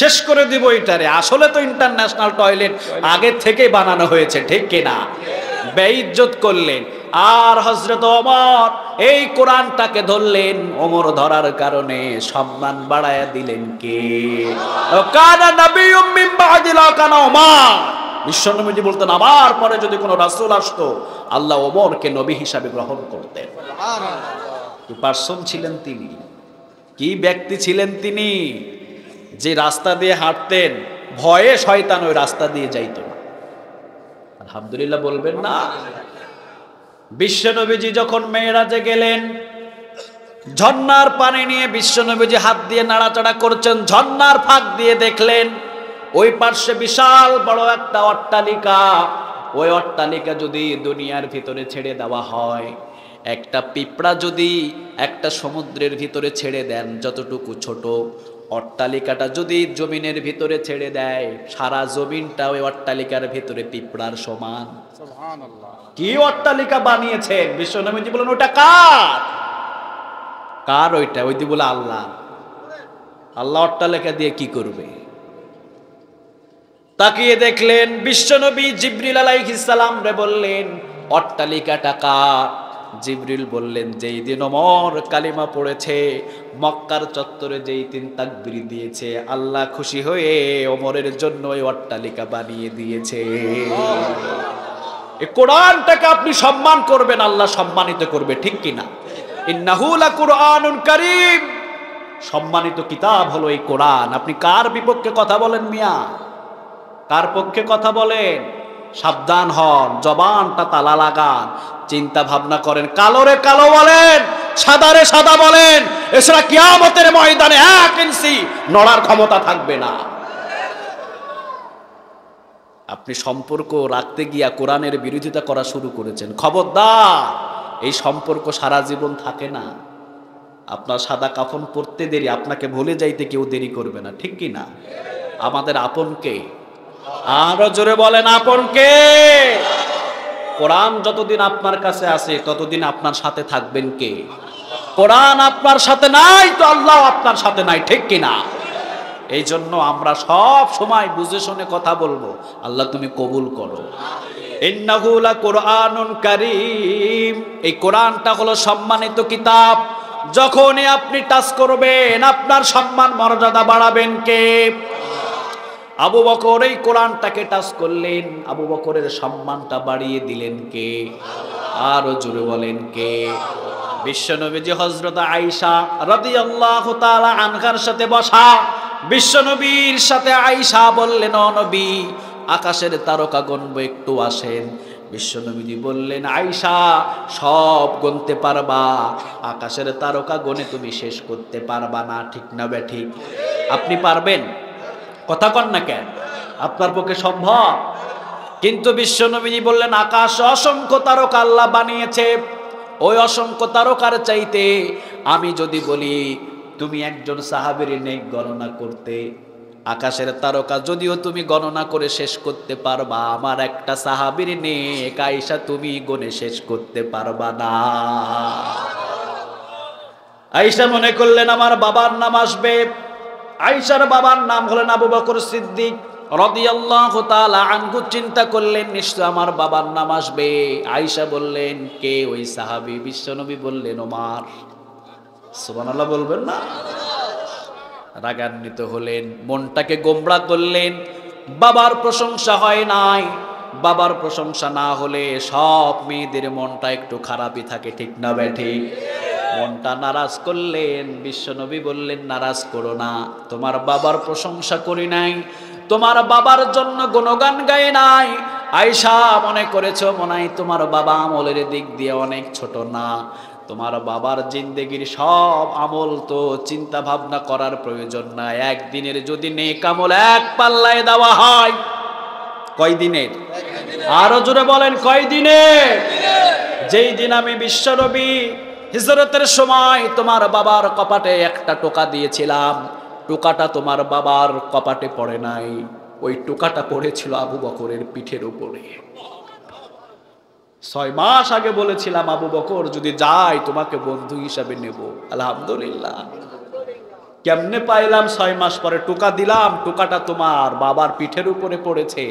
শেষ করে দিব এটারে। আসলে তো ইন্টারন্যাশনাল টয়লেট আগে থেকেই বানানো হয়েছে, ঠিক কিনা? বেইজ্জত করলেন। আর হযরত ওমর এই কোরআনটাকে ধরলেন, ওমর ধরার কারণে সম্মান বাড়ায়া দিলেন কে? কানা নবিয়্যুম মিন বা'দি লা কানা ওমর। বিশ্বনবীজি বলতেন আমার পরে যদি কোনো রাসূল আসতো আল্লাহ ওমরকে নবী হিসাবে গ্রহণ করতেন। সুবহানাল্লাহ। কি পারসন ছিলেন তিনি, কি ব্যক্তি ছিলেন তিনি, যে রাস্তা দিয়ে হাঁটতেন ভয়ে শয়তান ওই রাস্তা দিয়ে যাইত না। আলহামদুলিল্লাহ বলবেন না? বিশ্বনবীজি যখন মেরাজে গেলেন, ঝর্ণার পানি নিয়ে বিশ্বনবীজি হাত দিয়ে নাড়াচাড়া করছেন, ঝর্ণার ফাঁক দিয়ে দেখলেন ওই পার্শ্বে বিশাল বড় একটা অট্টালিকা। ওই অট্টালিকা যদি দুনিয়ার ভিতরে ছেড়ে দেওয়া হয়, একটা পিঁপড়া যদি একটা সমুদ্রের ভিতরে ছেড়ে দেন যতটুকু ছোট, অট্টালিকাটা যদি জমিনের ভিতরে ছেড়ে দেয় সারা জমিনটা ওই অট্টালিকার ভিতরে পিঁপড়ার সমান। সুবহানাল্লাহ। কি অট্টালিকা বানিয়েছেন বিশ্বনবীজি বলেন ওটা কার? কার ওইটা? ওইটি বলে আল্লাহ। আল্লাহ অট্টালিকা দিয়ে কি করবে? তাকিয়ে দেখলেন বিশ্বনবী জিবরিল আলাইহিস সালাম রে বললেন অট্টালিকাটা কার? জিবরিল বললেন যেই দিন ওমর কালিমা পড়েছে, মক্কার চত্বরে যেই দিন তাকবীর দিয়েছে, আল্লাহ খুশি হয়ে ওমরের জন্য ওই অট্টালিকা বানিয়ে দিয়েছে। এই কোরআনটাকে আপনি সম্মান করবেন, আল্লাহ সম্মানিত করবে, ঠিক কিনা? ইন্নাহু লাকুরআনুন কারীম, সম্মানিত কিতাব হলো এই কোরআন। আপনি কার বিপক্ষে কথা বলেন মিয়া? কার পক্ষে কথা বলেন? সাবধান হন, জবানটা তালা লাগান, চিন্তা ভাবনা করেন। কালোরে কালো বলেন, সাদারে সাদা বলেন, এছাড়া কিয়ামতের ময়দানে 1 ইঞ্চি নড়ার ক্ষমতা থাকবে না। আপনি সম্পর্ক রাখতে গিয়া কোরআনের বিরোধিতা করা শুরু করেছেন, খবরদার। এই সম্পর্ক সারা জীবন থাকে না। আপনার সাদা কাফন পরতে দেরি, আপনাকে ভুলে যাইতে কেউ দেরি করবে না, ঠিক কি না? আমাদের আপনকে, আরো জোরে বলেন আপনকে। কোরআন যতদিন আপনার কাছে আছে ততদিন আপনার সাথে থাকবেন কে? কোরআন আপনার সাথে নাই তো আল্লাহ আপনার সাথে নাই, ঠিক কিনা? এই জন্য আমরা সব সময় বুঝে শুনে কথা বলবো। আল্লাহ তুমি কবুল করো। ইন্নাহু লাকুরআনুন কারীম, এই কোরআনটা হলো সম্মানিত কিতাব। যখনই আপনি টাচ করবেন আপনার সম্মান মর্যাদা বাড়াবেন কে? আবু বকর এই কোরআনটাকে টাচ করলেন, আবু বকরের সম্মানটা বাড়িয়ে দিলেন কে? আরো জোরে বলেন কে? বিশ্বনবীজি হযরত আয়েশা রাদিয়াল্লাহু তাআলা আনহার সাথে বসা, বিশ্বনবীর সাথে আয়েশা বললেন ও নবী আকাশের তারকা গণব একটু আসেন। বিশ্বনবীজি বললেন আয়েশা সব গুনতে পারবা, আকাশের তারকা গণে তুমি শেষ করতে পারবা না, ঠিক না বেঠিক? আপনি পারবেন? কথা কন না কেন? আপনার পক্ষে সম্ভব? কিন্তু বিশ্বনবীজি বললেন আকাশ অসংখ্য তারকা আল্লাহ বানিয়েছে, ওই অসংখ্য তারকার চাইতে আমি যদি বলি তুমি একজন সাহাবীর নেক গণনা করতে, আকাশের তারকা যদিও তুমি গণনা করে শেষ করতে পারবা, আমার একটা সাহাবীর নেক আয়েশা তুমি গণে শেষ করতে পারবা না। আয়েশা মনে করলেন আমার বাবার নাম আসবে। আয়েশার বাবার নাম হলেন আবু বকর সিদ্দিক রাদিয়াল্লাহু তাআলা আনহু। চিন্তা করলেন নিশ্চয় আমার বাবার নাম আসবে। আয়েশা বললেন কে ওই সাহাবী? বিশ্বনবী বললেন ওমর। সুবহানাল্লাহ বলবেন না? রাগান্বিত হলেন, মনটাকে গোমড়া করলেন। বাবার প্রশংসা হয় নাই, বাবার প্রশংসা না হলে সব মেয়েদের মনটা একটু খারাপই থাকে, ঠিক না বেঠিক? মনটা নারাজ করলেন। বিশ্বনবী বললেন নারাজ করো না, তোমার বাবার প্রশংসা করি নাই, তোমার বাবার জন্য গুণগান গাই নাই। আয়েশা মনে করেছো মনে হয় তোমার বাবা আমলের দিক দিয়ে অনেক ছোট না, তোমার বাবার জিন্দেগির সব আমল তো চিন্তা ভাবনা করার প্রয়োজন নাই। একদিনের যদি নেক আমল এক পাল্লায় দেওয়া হয়, কয় দিনের? আরো জোরে বলেন কয় দিনের? যেই দিন আমি বিশ্বনবী হিজরতের সময় তোমার বাবার কপাটে একটা টোকা দিয়েছিলাম, টোকাটা তোমার বাবার কপাটে পড়ে নাই, ওই টোকাটা পড়েছিল আবু বকরের পিঠের উপরে। 6 মাস আগে বলেছিলাম আবু বকর যদি যাই তোমাকে বন্ধু হিসাবে নেব। আলহামদুলিল্লাহ, কেমনে পাইলাম 6 মাস পরে টোকা দিলাম, টোকাটা তোমার বাবার পিঠের উপরে পড়েছে,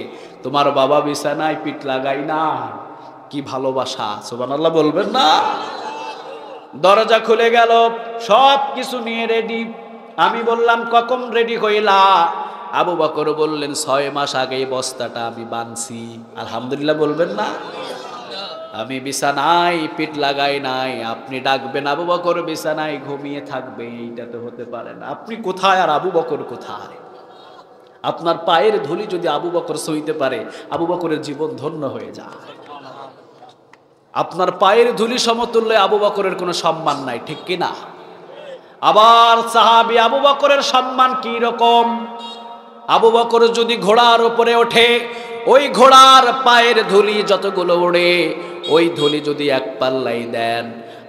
তোমার বাবা বিছানায় পিঠ লাগাই না। কি ভালোবাসা! সুবহানাল্লাহ বলবেন না? দরজা খুলে গেল, সব কিছু নিয়ে রেডি। আমি বললাম কখন রেডি হইলা? আবু বকর বললেন 6 মাস আগে বস্তাটা আমি বানছি। আলহামদুলিল্লাহ বলবেন না? আমি বিছানায় পিঠ লাগাই নাই, আপনি ডাকবেন আবু বকর বিছানায় ঘুমিয়ে থাকবে, এইটা তো হতে পারে না। আপনি কোথায় আর আবু বকর কোথায়? আপনার পায়ের ধুলি যদি আবু বকর সইতে পারে, আবু বকরের জীবন ধন্য হয়ে যায়। আপনার পায়ের ধুলি সমতুল্য আবু বকরের কোনো সম্মান নাই, ঠিক কিনা? আবার সাহাবী আবু বকরের সম্মান কি রকম? আবু বকর যদি ঘোড়ার উপরে ওঠে, ওই ঘোড়ার পায়ের ধুলি যতগুলো ওড়ে, ওই ধুলি যদি এক পাল্লাই দেন,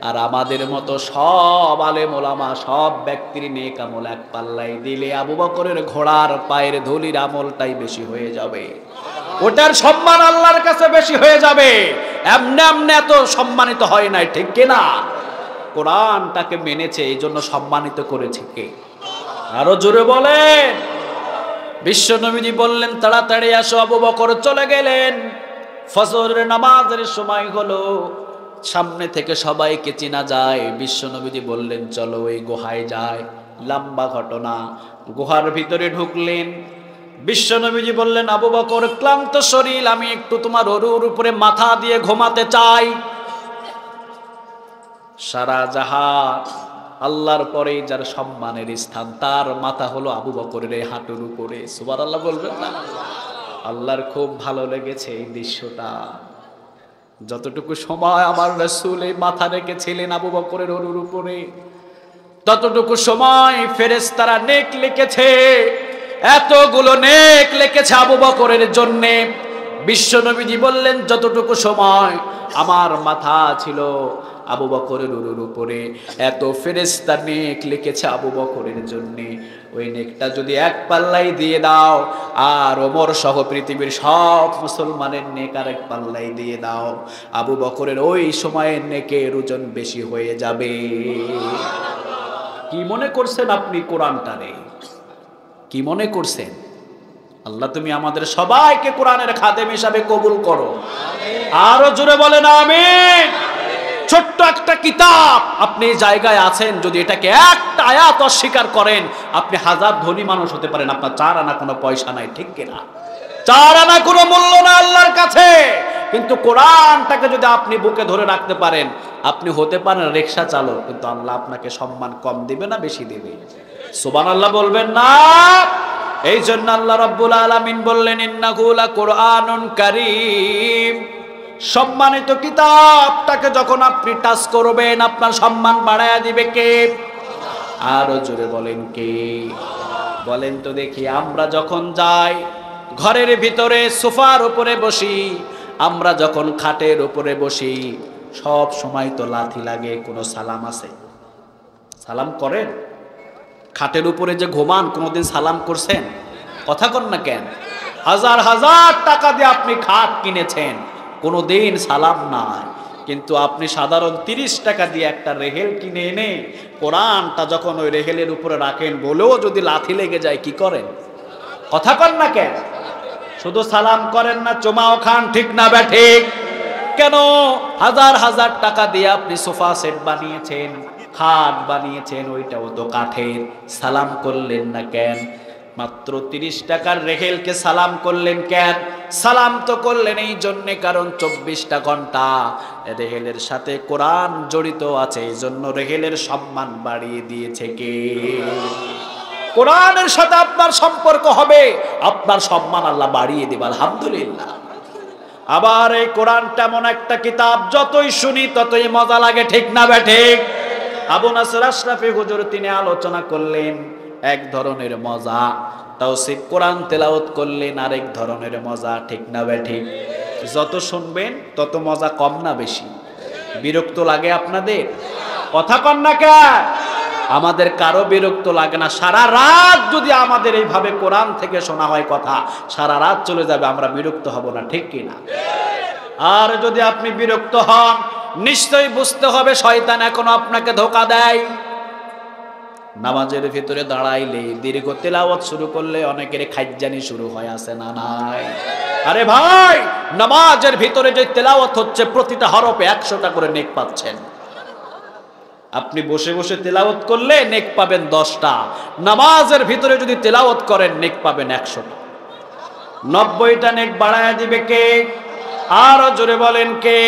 আর আমাদের মতো সব আলেম ওলামা সব ব্যক্তির নেক আমল এক পাল্লাই দিলে আবু বকরের ঘোড়ার পায়ের ধুলির আমলটাই বেশি হয়ে যাবে, ওটার সম্মান আল্লাহর কাছে বেশি হয়ে যাবে। এমনি এমনি এত সম্মানিত হয় নাই, ঠিক কিনা? কোরআনটাকে মেনেছে, এই জন্য সম্মানিত করেছে কে? আরো জোরে বলেন। বিশ্ব নবীজি বললেন তাড়াতাড়ি আসো। আবু বকর চলে গেলেন। ফজরের নামাজের সময় হলো, সামনে থেকে সবাইকে চেনা যায়। বিশ্ব নবীজি বললেন চলো ওই গুহায় যায়। লম্বা ঘটনা। গুহার ভিতরে ঢুকলেন। বিশ্ব নবীজি বললেন আবু বকর ক্লান্ত শরীর, আমি একটু তোমার অরুর উপরে মাথা দিয়ে ঘুমাতে চাই। সারা জাহান আল্লাহর পরে যার সম্মানের স্থান, তার মাথা হলো আবু বকরের এই হাঁটুর উপরে। সুবহানাল্লাহ বলবেন না? আল্লাহর খুব ভালো লেগেছে এই দৃশ্যটা। যতটুকু সময় আমার রাসূল এই মাথা রেখেছিলেন আবু বকরের অরুর উপরে, ততটুকু সময় ফেরেশতারা নেক লিখেছে। এতগুলো নেক লিখেছে আবু বকরের জন্যে। বিশ্ব নবীজি বললেন যতটুকু সময় আমার মাথা ছিল আবু বকরের উরুর উপরে, এত ফেরেশতা নেক লিখেছে আবু বকরের জন্যে। ওই নেকটা যদি এক পাল্লাই দিয়ে দাও, আর ওমর সহ পৃথিবীর সব মুসলমানের নেক আর এক পাল্লাই দিয়ে দাও, আবু বকরের ওই সময়ের নেকের ওজন বেশি হয়ে যাবে। কি মনে করছেন আপনি কোরআনটারে? কি মনে করছেন? আল্লাহ তুমি আমাদের সবাইকে কোরআনের খাদেম হিসাবে কবুল করো। আরো জোরে বলেন আমিন। ছোট্ট একটা কিতাব, আপনি জায়গায় আছেন, যদি এটাকে একটা আয়াত অস্বীকার করেন, আপনি হাজার ধনী মানুষ হতে পারেন, আপনার 4 আনা কোনো পয়সা নাই, ঠিক কিনা? 4 আনা কোনো মূল্য না আল্লাহর কাছে। কিন্তু কোরআনটাকে যদি আপনি বুকে ধরে রাখতে পারেন, আপনি হতে পারেন রিকশা চালক, কিন্তু আল্লাহ আপনাকে সম্মান কম দিবে না বেশি দিবে? সুবহানাল্লাহ বলবেন না? এই জন্য আল্লাহ রাব্বুল আলামিন বললেন ইন্নাহু লাকুরআনুন কারীম। সম্মানিত কিতাবটাকে যখন আপনি টাচ করবেন, আপনার সম্মান বাড়ায়া দিবে কে? আরো জোরে বলেন কে? বলেন তো দেখি। আমরা যখন যাই ঘরের ভিতরে সোফার উপরে বসি, আমরা যখন খাটের উপরে বসি, সব সময় তো লাথি লাগে। কোনো সালাম আছে? সালাম করেন? খাটের উপরে যে ঘুমান, কোনোদিন সালাম করছেন? কথা কন না কেন? হাজার হাজার টাকা দিয়ে আপনি খাট কিনেছেন, কোনোদিন সালাম নাই। কিন্তু আপনি সাধারণ 30 টাকা দিয়ে একটা রেহেল কিনে এনে কোরআনটা যখন ওই রেহেলের উপরে রাখেন, বলেও যদি লাথি লেগে যায়, কি করেন? কথা কন না কেন? শুধু সালাম করেন না, চুমাও খান, ঠিক না ঠিক? কেন? হাজার হাজার টাকা দিয়ে আপনি সোফা সেট বানিয়েছেন, খাট বানিয়েছেন, ওইটাও তো কাঠের। সালাম করলেন না কেন? মাত্র 30 টাকার রেহেলকে সালাম করলেন কেন? সালাম তো করলেন এই জন্যে, কারণ 24টা ঘন্টা রেহেলের সাথে কোরআন জড়িত আছে, এই জন্য রেহেলের সম্মান বাড়িয়ে দিয়েছে কে? কোরআনের সাথে আপনার সম্পর্ক হবে, আপনার সম্মান আল্লাহ বাড়িয়ে দেবে। আলহামদুলিল্লাহ। আবার এই কোরআনটা এমন একটা কিতাব, যতই শুনি ততই মজা লাগে, ঠিক না ঠিক? আবু নাসর আশরাফি হুজুর তিনি আলোচনা করলেন এক ধরনের মজা, তাওসিফ কোরআন তেলাওয়াত করলেন আরেক ধরনের মজা, ঠিক না ঠিক? যত শুনবেন তত মজা কম না বেশি? বিরক্ত লাগে আপনাদের? কথা কন না কেন? আমাদের কারো বিরক্ত লাগে না। সারা রাত যদি আমাদের এইভাবে কোরআন থেকে শোনা হয় কথা, সারা রাত চলে যাবে, আমরা বিরক্ত হব না, ঠিক কিনা? আর যদি আপনি বিরক্ত হন, নিশ্চয়ই বুঝতে হবে শয়তান এখনো আপনাকে ধোঁকা দেয়। নামাজের ভিতরে দাঁড়াইলে দীর্ঘ তেলাওয়াত শুরু করলে অনেকের খাইজানি শুরু হয়, আছে না নাই? আরে ভাই, নামাজের ভিতরে যে তেলাওয়াত হচ্ছে, প্রতিটা হরফে 100টা করে নেক পাচ্ছেন। আপনি বসে বসে তেলাওয়াত করলে নেক পাবেন 10টা, নামাজের ভিতরে যদি তেলাওয়াত করেন নেক পাবেন 100টা। 90টা নেক বাড়ায় দিবে কে? আরো জোরে বলেন কে?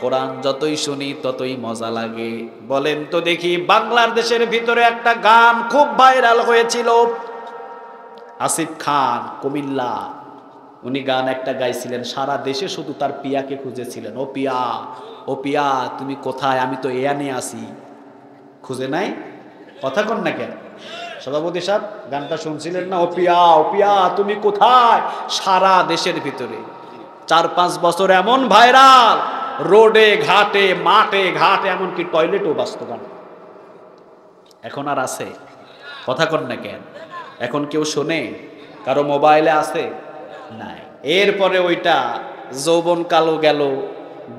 কোরআন যতই শুনি ততই মজা লাগে। বলেন তো দেখি, বাংলাদেশের ভিতরে একটা গান খুব ভাইরাল হয়েছিল, আসিফ খান কুমিল্লা, উনি গান একটা গাইছিলেন, সারা দেশে শুধু তার পিয়াকে খুঁজেছিলেন। ও পিয়া, ও পিয়া তুমি কোথায়, আমি তো এয়ানে আসি। খুঁজে নাই? কথা কন না কেন? সভাপতি সাহেব গানটা শুনছিলেন না? ও পিয়া তুমি কোথায়? সারা দেশের ভিতরে 4-5 বছর এমন ভাইরাল, রোডে ঘাটে মাঠে ঘাটে এমনকি টয়লেটও বাজতো গান। এখন আর আছে? কথা কন না কেন? এখন কেউ শোনে? কারো মোবাইলে আছে? নাই। এরপরে ওইটা যৌবন কালো গেল,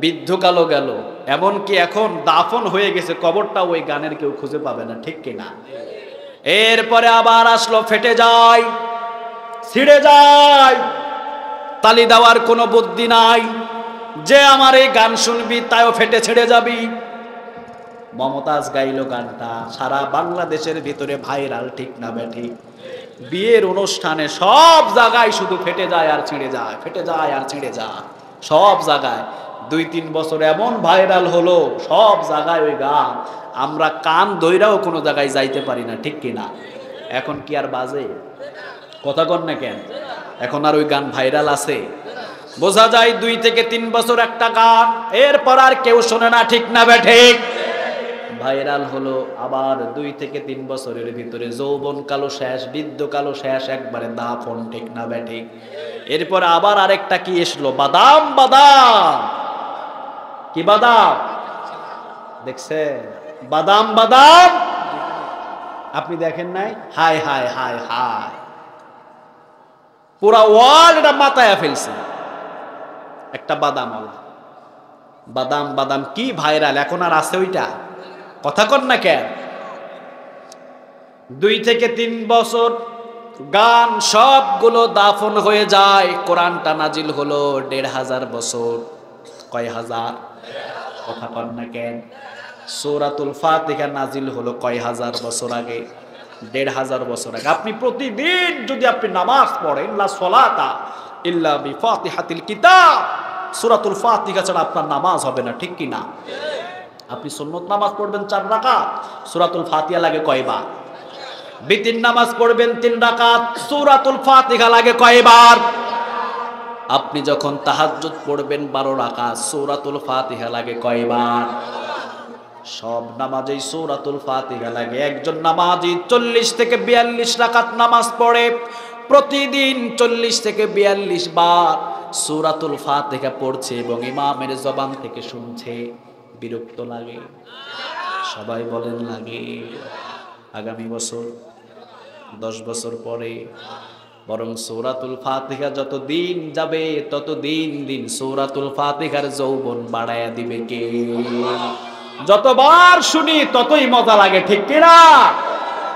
বৃদ্ধ কালো গেল, এমনকি এখন দাফন হয়ে গেছে, কবরটা ওই গানের কেউ খুঁজে পাবে না, ঠিক কিনা? এরপরে আবার আসলো, ফেটে যায়, ছিঁড়ে যায়, তালি দেওয়ার কোনো বুদ্ধি নাই, যে আমার এই গান শুনবি তাইও ফেটে ছেড়ে যাবি। মমতাজ গাইলো গানটা, সারা বাংলাদেশের ভিতরে ভাইরাল, ঠিক না বেঠিক? বিয়ের অনুষ্ঠানে সব জায়গায় শুধু ফেটে যায় আর ছিঁড়ে যায়, ফেটে যায় আর ছিঁড়ে যায়, সব জায়গায়। 2-3 বছর এমন ভাইরাল হলো, সব জায়গায় ওই গান, আমরা কান দইরাও কোনো জায়গায় যাইতে পারি না, ঠিক কিনা? এখন কি আর বাজে? কথা কন না কেন? এখন আর ওই গান ভাইরাল আছে? বোঝা যায় 2 থেকে 3 বছর একটা গান, এরপর আর কেউ শোনে না, ঠিক না বেঠিক? ভাইরাল হলো, আবার 2 থেকে 3 বছরের ভিতরে যৌবন কালো শেষ, বৃদ্ধ কালো শেষ, একবারে দাফন, ঠিক না বেঠিক? এরপর আবার আরেকটা কি এসলো, বাদাম বাদাম। কি বাদাম? দেখছে? বাদাম বাদাম, আপনি দেখেন নাই? হায় হায় হায় হায়, পুরা ওয়ার্ল্ড এটা মাথায় ফেলছে একটা বাদাম। বাদাম বাদাম কি ভাইরাল, এখন আর আছে ওইটা? কথা কন না কেন? 2 থেকে 3 বছর গান সবগুলো দাফন হয়ে যায়। কোরআনটা নাজিল হলো 1500 বছর। কয় হাজার? কথা কন না কেন? সূরাতুল ফাতিহা নাজিল হলো কয় হাজার বছর আগে? 1500 বছর আগে। আপনি প্রতিদিন যদি আপনি নামাজ পড়েন, লা সলাতা ইল্লা বিফাতিহাতিল কিতাব, সূরাতুল ফাতিহা ছাড়া আপনার নামাজ হবে না, ঠিক কি না? আপনি সুন্নত নামাজ পড়বেন 4 রাকাত, সূরাতুল ফাতিহা লাগে কয়বার? বিতির নামাজ পড়বেন 3 রাকাত, সূরাতুল ফাতিহা লাগে কয়বার? আপনি যখন তাহাজ্জুদ পড়বেন 12 রাকাত, সূরাতুল ফাতিহা লাগে কয়বার? সব নামাজেই সূরাতুল ফাতিহা লাগে। একজন নামাজি 40 থেকে 42 রাকাত নামাজ পড়ে, প্রতিদিন 40 থেকে 42 বার সূরাতুল ফাতিহা পড়ছে এবং ইমামের জবান থেকে শুনছে। বিরক্ত লাগে? সবাই বলেন লাগে? আগামী বছর 10 বছর পরে বরং সূরাতুল ফাতিহা যত দিন যাবে তত দিন দিন সূরাতুল ফাতিহার যৌবন বাড়ায়া দিবে কে? যতবার শুনি ততই মজা লাগে, ঠিক কিনা?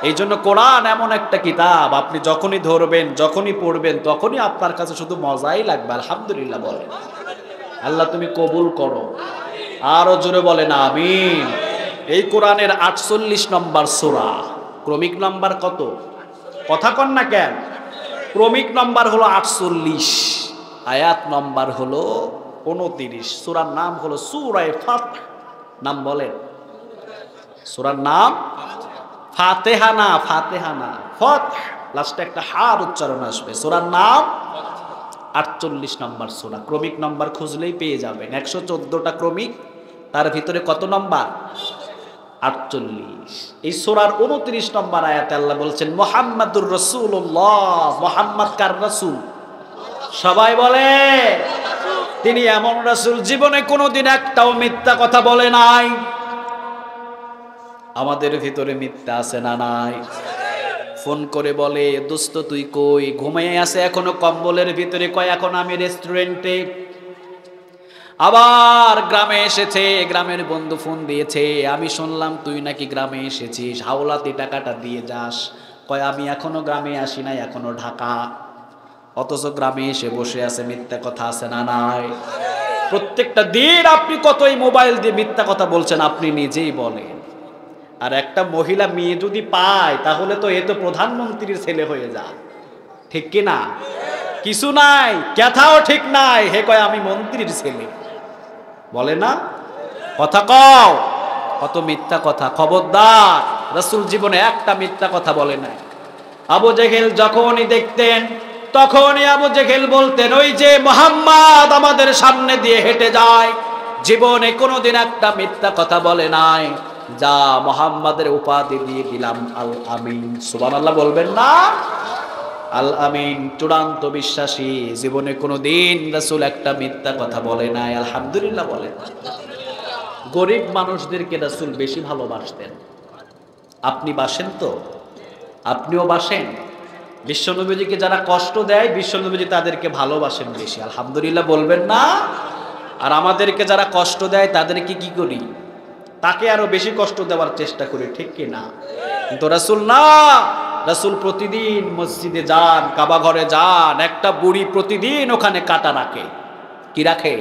এই জন্য কোরআন এমন একটা কিতাব, আপনি যখনই ধরবেন, যখনই পড়বেন, তখনই আপনার কাছে শুধু মজাই লাগবে। আলহামদুলিল্লাহ বলেন। আল্লাহ তুমি কবুল করো। আরো জোরে বলেন আমিন। এই কোরআনের 48 নম্বর সূরা। ক্রমিক নাম্বার কত? কথা কন না কেন? ক্রমিক নাম্বার হলো 48, আয়াত নাম্বার হলো 29। সূরার নাম হলো সূরা ফাতহ। নাম বলেন। সূরার নাম ফাতিহা না, ফাতিহা না, ফাতহ, লাস্টে একটা হার উচ্চারণ আসবে। সূরার নাম 48 নম্বর সূরা। ক্রমিক নাম্বার খুঁজলেই পেয়ে যাবেন। 114টা ক্রমিক, তার ভিতরে কত নাম্বার? 48। এই সূরার 29 নম্বর আয়াতে আল্লাহ বলছেন মুহাম্মাদুর রাসূলুল্লাহ। মুহাম্মদ কার রাসূল? সবাই বলে তিনি এমন রাসূল জীবনে কোনোদিন একটাও মিথ্যা কথা বলে নাই। আমাদের ভিতরে মিথ্যা আছে না নাই? ফোন করে বলে দোস্ত তুই কই? ঘুমিয়ে আছে এখনো কম্বলের ভিতরে, কয় এখন আমি রেস্টুরেন্টে। আবার গ্রামে এসেছে, গ্রামের বন্ধু ফোন দিয়েছে, আমি শুনলাম তুই নাকি গ্রামে এসেছিস, হাওলাতে টাকাটা দিয়ে যাস। কয় আমি এখনো গ্রামে আসি নাই, এখনো ঢাকা। অথচ গ্রামে এসে বসে আছে। মিথ্যা কথা আছে না নাই? প্রত্যেকটা দিন আপনি কতই মোবাইল দিয়ে মিথ্যা কথা বলছেন, আপনি নিজেই বলেন। আর একটা মহিলা মেয়ে যদি পায় তাহলে তো এ তো প্রধানমন্ত্রীর ছেলে হয়ে যায়, ঠিক কি না? কিছু নাই, কথাও ঠিক নাই, হে কয় আমি মন্ত্রীর ছেলে, বলে না? কথা কও, কত মিথ্যা কথা। খবরদার, রাসূল জীবনে একটা মিথ্যা কথা বলে নাই। আবু জেহেল যখনই দেখতেন তখনই আবু জেহেল বলতেন ওই যে মুহাম্মদ আমাদের সামনে দিয়ে হেঁটে যায়, জীবনে কোনোদিন একটা মিথ্যা কথা বলে নাই। যা মুহাম্মাদের উপাধি দিয়ে দিলাম আল আমিন। সুবহানাল্লাহ বলবেন না? আল আমিন, চূড়ান্ত বিশ্বাসী। জীবনে কোনোদিন রাসূল একটা মিথ্যা কথা বলে নাই। আলহামদুলিল্লাহ বলেন। গরিব মানুষদেরকে রাসূল বেশি ভালোবাসতেন। আপনি বাসেন তো? আপনিও বাসেন? বিশ্বনবীজিকে যারা কষ্ট দেয়, বিশ্বনবীজি তাদেরকে ভালোবাসেন বেশি। আলহামদুলিল্লাহ বলবেন না? আর আমাদেরকে যারা কষ্ট দেয় তাদেরকে কি করি? তাকে আরো বেশি কষ্ট দেওয়ার চেষ্টা করি, ঠিক কি না? কিন্তু রাসূল না, রাসূল প্রতিদিন মসজিদে যান, কাবা ঘরে যান, একটা বুড়ি প্রতিদিন ওখানে কাটা রাখে। কি রাখে?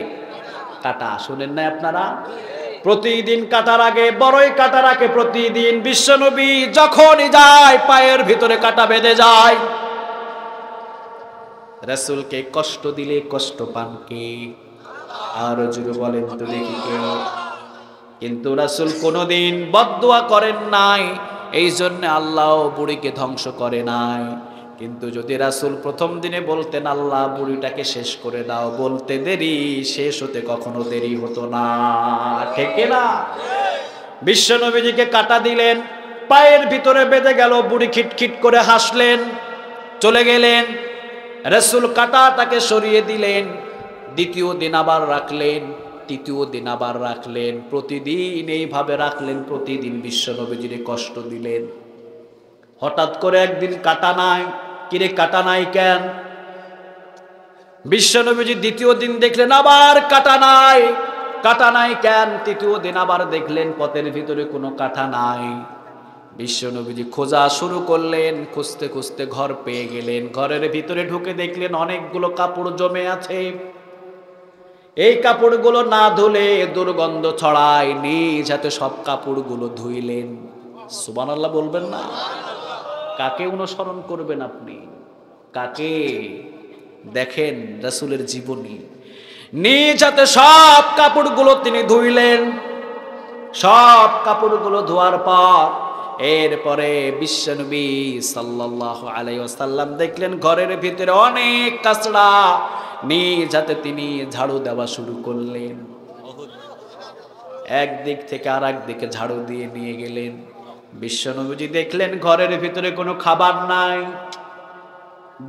কাটা। শুনেন না আপনারা? প্রতিদিন কাটা রাখে, বড়ই কাটা রাখে প্রতিদিন। বিশ্বনবী যখনই যায় পায়ের ভিতরে কাটা বেঁধে যায়। রাসূলকে কষ্ট দিলে কষ্ট পান কে? আরো জোরে বলেন তো দেখি কে? কিন্তু রাসূল কোনোদিন বদদুয়া করেন নাই, এই জন্য আল্লাহ বুড়িকে ধ্বংস করে নাই। কিন্তু যদি রাসূল প্রথম দিনে বলতেন আল্লাহ বুড়িটাকে শেষ করে দাও, বলতে দেরি, শেষ হতে কখনো দেরি হতো না, ঠিক না? বিশ্বনবীজিকে কাটা দিলেন, পায়ের ভিতরে বেঁধে গেল, বুড়ি খিটখিট করে হাসলেন, চলে গেলেন। রাসূল কাটাটাকে সরিয়ে দিলেন, দ্বিতীয় দিন আবার রাখলেন, তৃতীয় দিন আবার রাখলেন, প্রতিদিন এইভাবে রাখলেন, প্রতিদিন বিশ্বনবীজিকে কষ্ট দিলেন। হঠাৎ করে একদিন কাটা নাই। কিরে কাটা নাই কেন? বিশ্বনবীজি দ্বিতীয় দিন দেখলেন আবার কাটা নাই। কাটা নাই কেন? তৃতীয় দিন আবার দেখলেন পথের ভিতরে কোনো কাটা নাই। বিশ্বনবীজি খোঁজা শুরু করলেন, খুঁজতে খুঁজতে ঘর পেয়ে গেলেন। ঘরের ভিতরে ঢুকে দেখলেন অনেকগুলো কাপড় জমে আছে। এই কাপড়গুলো না ধুলে দুর্গন্ধ ছড়ায়, নিজ হাতে সব কাপড়গুলো ধুইলেন। সুবহানাল্লাহ বলবেন না? কাকে অনুসরণ করবেন আপনি? কাকে? দেখেন রাসূলের জীবনী। নিজ হাতে সব কাপড়গুলো তিনি ধুইলেন। সব কাপড়গুলো ধোয়ার পর এরপরে বিশ্বনবী সাল্লাল্লাহু আলাইহি ওয়াসাল্লাম দেখলেন ঘরের ভিতরে অনেক কাচড়া। নিজ হাতে তিনি ঝাড়ু দেওয়া শুরু করলেন। একদিক থেকে আর এক দিকে ঝাড়ু দিয়ে নিয়ে গেলেন। বিশ্বনবীজি দেখলেন ঘরের ভিতরে কোনো খাবার নাই,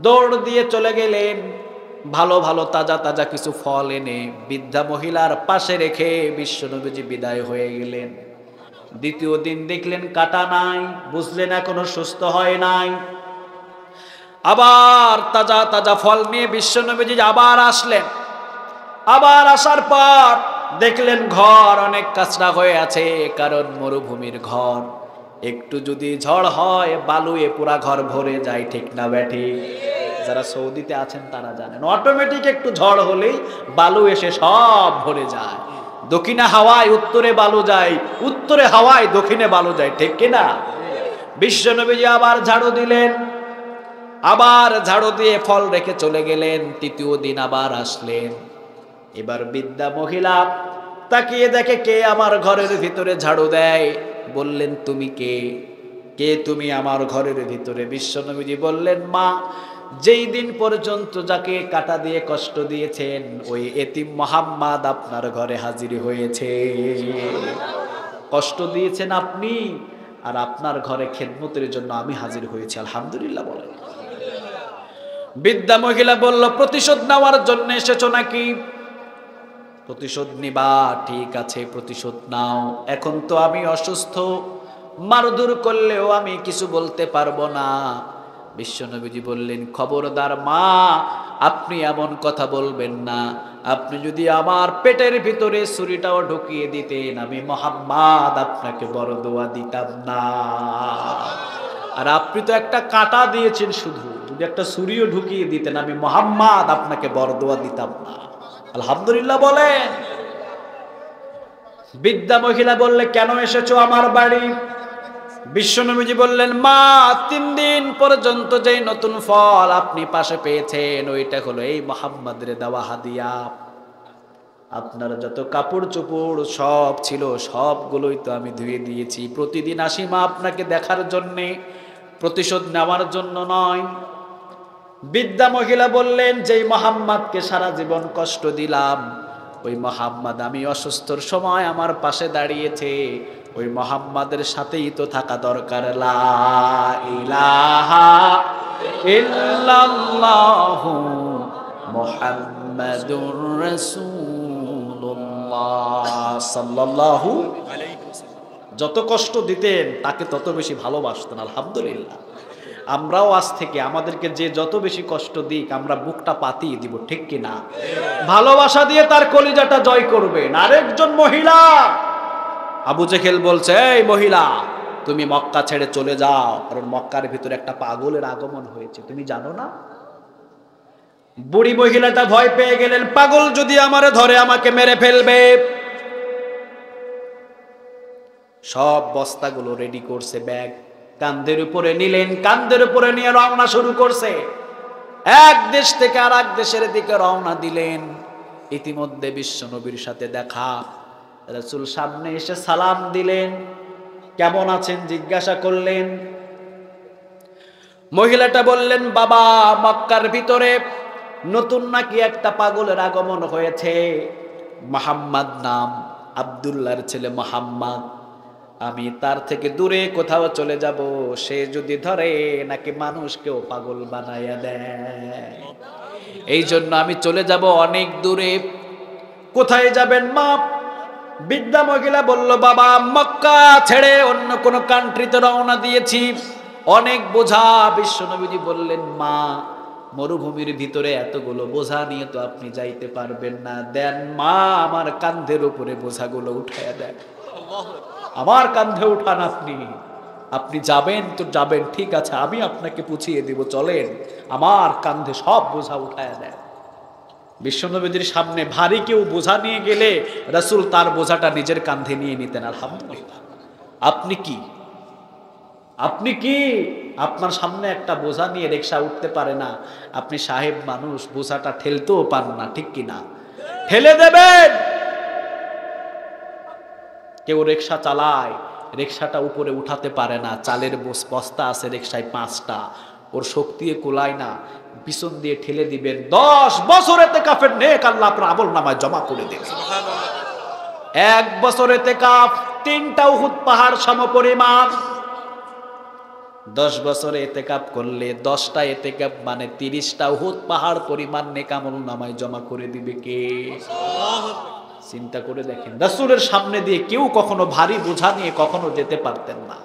দৌড় দিয়ে চলে গেলেন। ভালো ভালো তাজা তাজা কিছু ফল এনে বৃদ্ধা মহিলার পাশে রেখে বিশ্বনবীজি বিদায় হয়ে গেলেন। দ্বিতীয় দিন দেখলেন কাটা নাই, বুঝলেন এখনো সুস্থ হয় নাই। আবার তাজা তাজা ফল নিয়ে বিশ্বনবীজি আবার আসলেন। আবার আসার পর দেখলেন ঘর অনেক কাঁচরা হয়ে আছে, কারণ মরুভূমির ঘর। একটু যদি ঝড় হয় বালুয়ে পুরা ঘর ভরে যায়, ঠিক না ব্যাঠি? যারা সৌদিতে আছেন তারা জানেন, অটোমেটিক একটু ঝড় হলেই বালু এসে সব ভরে যায়। দক্ষিণে হাওয়ায় উত্তরে বালু যায়, উত্তরে হাওয়ায় দক্ষিণে বালু যায়, ঠিক কিনা? বিশ্বনবীজি আবার ঝাড়ু দিলেন, আবার ঝাড়ু দিয়ে ফল রেখে চলে গেলেন। তৃতীয় দিন আবার আসলেন। এবার বৃদ্ধা মহিলা তাকিয়ে দেখে কে আমার ঘরের ভিতরে ঝাড়ু দেয়। বললেন তুমি কে? কে তুমি আমার ঘরের ভিতরে? বিশ্বনবীজি বললেন মা, যেই দিন পর্যন্ত যাকে কাটা দিয়ে কষ্ট দিয়েছেন ওই এতিম মুহাম্মদ আপনার ঘরে হাজির হয়েছে। কষ্ট দিয়েছেন আপনি, আর আপনার ঘরে খেদমতের জন্য আমি হাজির হয়েছি। আলহামদুলিল্লাহ বলেন। বৃদ্ধা মহিলা বলল, প্রতিশোধ নেওয়ার জন্য এসেছো নাকি? প্রতিশোধ নিবা, ঠিক আছে প্রতিশোধ নাও। এখন তো আমি অসুস্থ, মারধর করলেও আমি কিছু বলতে পারবো না। বিশ্বনবীজি বললেন, খবরদার মা, আপনি এমন কথা বলবেন না। আপনি যদি আমার পেটের ভিতরে ছুরিটাও ঢুকিয়ে দিতেন, আমি মুহাম্মদ আপনাকে বড় দোয়া দিতাম না। আর আপনি তো একটা কাঁটা দিয়েছেন, শুধু যদি একটা ছুরিও ঢুকিয়ে দিতেন, আমি মুহাম্মদ আপনাকে বড় দোয়া দিতাম না। আলহামদুলিল্লাহ বলেন। বৃদ্ধা মহিলা বললে, কেন এসেছো আমার বাড়ি? বিশ্বনবীজি বললেন, মা, 3 দিন পর্যন্ত যেই নতুন ফল আপনি পাশে পেয়েছেন ওইটা হলো এই মুহাম্মাদের দেওয়া হাদিয়া। আপনার যত কাপড় চোপড় সব ছিল সবগুলোই তো আমি ধুয়ে দিয়েছি। প্রতিদিন আসি মা আপনাকে দেখার জন্যে, প্রতিশোধ নেওয়ার জন্য নয়। বৃদ্ধা মহিলা বললেন, যেই মুহাম্মদকে সারা জীবন কষ্ট দিলাম ওই মুহাম্মদ আমি অসুস্থর সময় আমার পাশে দাঁড়িয়েছে, ওই মুহাম্মাদের সাথেই তো থাকা দরকার। লা ইলাহা ইল্লাল্লাহু মুহাম্মাদুর রাসূলুল্লাহ সাল্লাল্লাহু আলাইহি ওয়াসাল্লাম। যত কষ্ট দিতেন তাকে তত বেশি ভালোবাসতেন। আলহামদুলিল্লাহ, আমরাও আজ থেকে আমাদেরকে যে যত বেশি কষ্ট দিক আমরা বুকটা পাতিয়ে দিব, ঠিক কি না? ভালোবাসা দিয়ে তার কলিজাটা জয় করবেন। আরেকজন মহিলা, আবু জেহেল বলছে, এই মহিলা তুমি মক্কা ছেড়ে চলে যাও, কারণ মক্কার ভিতরে একটা পাগলের আগমন হয়েছে, তুমি জানো না? বুড়ি মহিলাটা ভয় পেয়ে গেলেন, পাগল যদি আমারে ধরে আমাকে মেরে ফেলবে। সব বস্তাগুলো রেডি করছে, ব্যাগ কাঁধের উপরে নিলেন, কাঁধের উপরে নিয়ে রওনা শুরু করছে। এক দেশ থেকে আর এক দেশের দিকে রওনা দিলেন। ইতিমধ্যে বিশ্বনবীর সাথে দেখা, রাসূল সামনে এসে সালাম দিলেন, কেমন আছেন জিজ্ঞাসা করলেন। মহিলাটা বললেন, বাবা মক্কার ভিতরে নতুন নাকি একটা পাগলের আগমন হয়েছে, মুহাম্মদ নাম, আব্দুল্লাহর ছেলে মুহাম্মদ। আমি তার থেকে দূরে কোথাও চলে যাব, সে যদি ধরে নাকি মানুষকেও পাগল বানাইয়া দেয়। এই জন্য আমি চলে যাব অনেক দূরে। কোথায় যাবেন মা? বৃদ্ধা মহিলা বলল, বাবা মক্কা ছেড়ে অন্য কোন কান্ট্রিতে রওনা দিয়েছি, অনেক বোঝা। বিশ্বনবীজি বললেন, মা মরুভূমির ভিতরে এতগুলো বোঝা নিয়ে তো আপনি যাইতে পারবেন না, দেন মা আমার কাঁধের উপরে বোঝাগুলো উঠাইয়া দেন, আমার কাঁধে উঠান। আপনি যাবেন তো যাবেন, ঠিক আছে, আমি আপনাকে পুছিয়ে দিব, চলেন আমার কাঁধে সব বোঝা উঠাইয়া দেন। বিশ্বনবীর সামনে ভারী কেউ বোঝা নিয়ে গেলে রাসূল তার বোঝাটা নিজের কাঁধে নিয়ে নিতেন। আলহামদুলিল্লাহ। আপনি কি আপনার সামনে একটা বোঝা নিয়ে রিকশা উঠতে পারে না, আপনি সাহেব মানুষ, বোঝাটা ঠেলতেও পান না, ঠিক কি না? ঠেলে দেবেন। কেউ রিকশা চালায়, রিকশাটা উপরে উঠাতে পারে না, চালের বস্তা আছে রিকশায় 5টা, ওর শক্তি কুলায় না, পিছন দিয়ে ঠেলে দিবেন। 10 বছর ইতিকাফের নেক আল্লাহ আপনার আমলনামায় জমা করে দেবে। 1 বছর ইতিকাফ 3টা উহুদ পাহাড় সমপরিমাণ। 10 বছর ইতিকাফ করলে 10টা ইতিকাফ মানে 30টা উহুদ পাহাড় পরিমাণ নেক আমলনামায় জমা করে দিবে কে? চিন্তা করে দেখেন, রাসূলের সামনে দিয়ে কেউ কখনো ভারী বোঝা নিয়ে কখনো যেতে পারতেন না,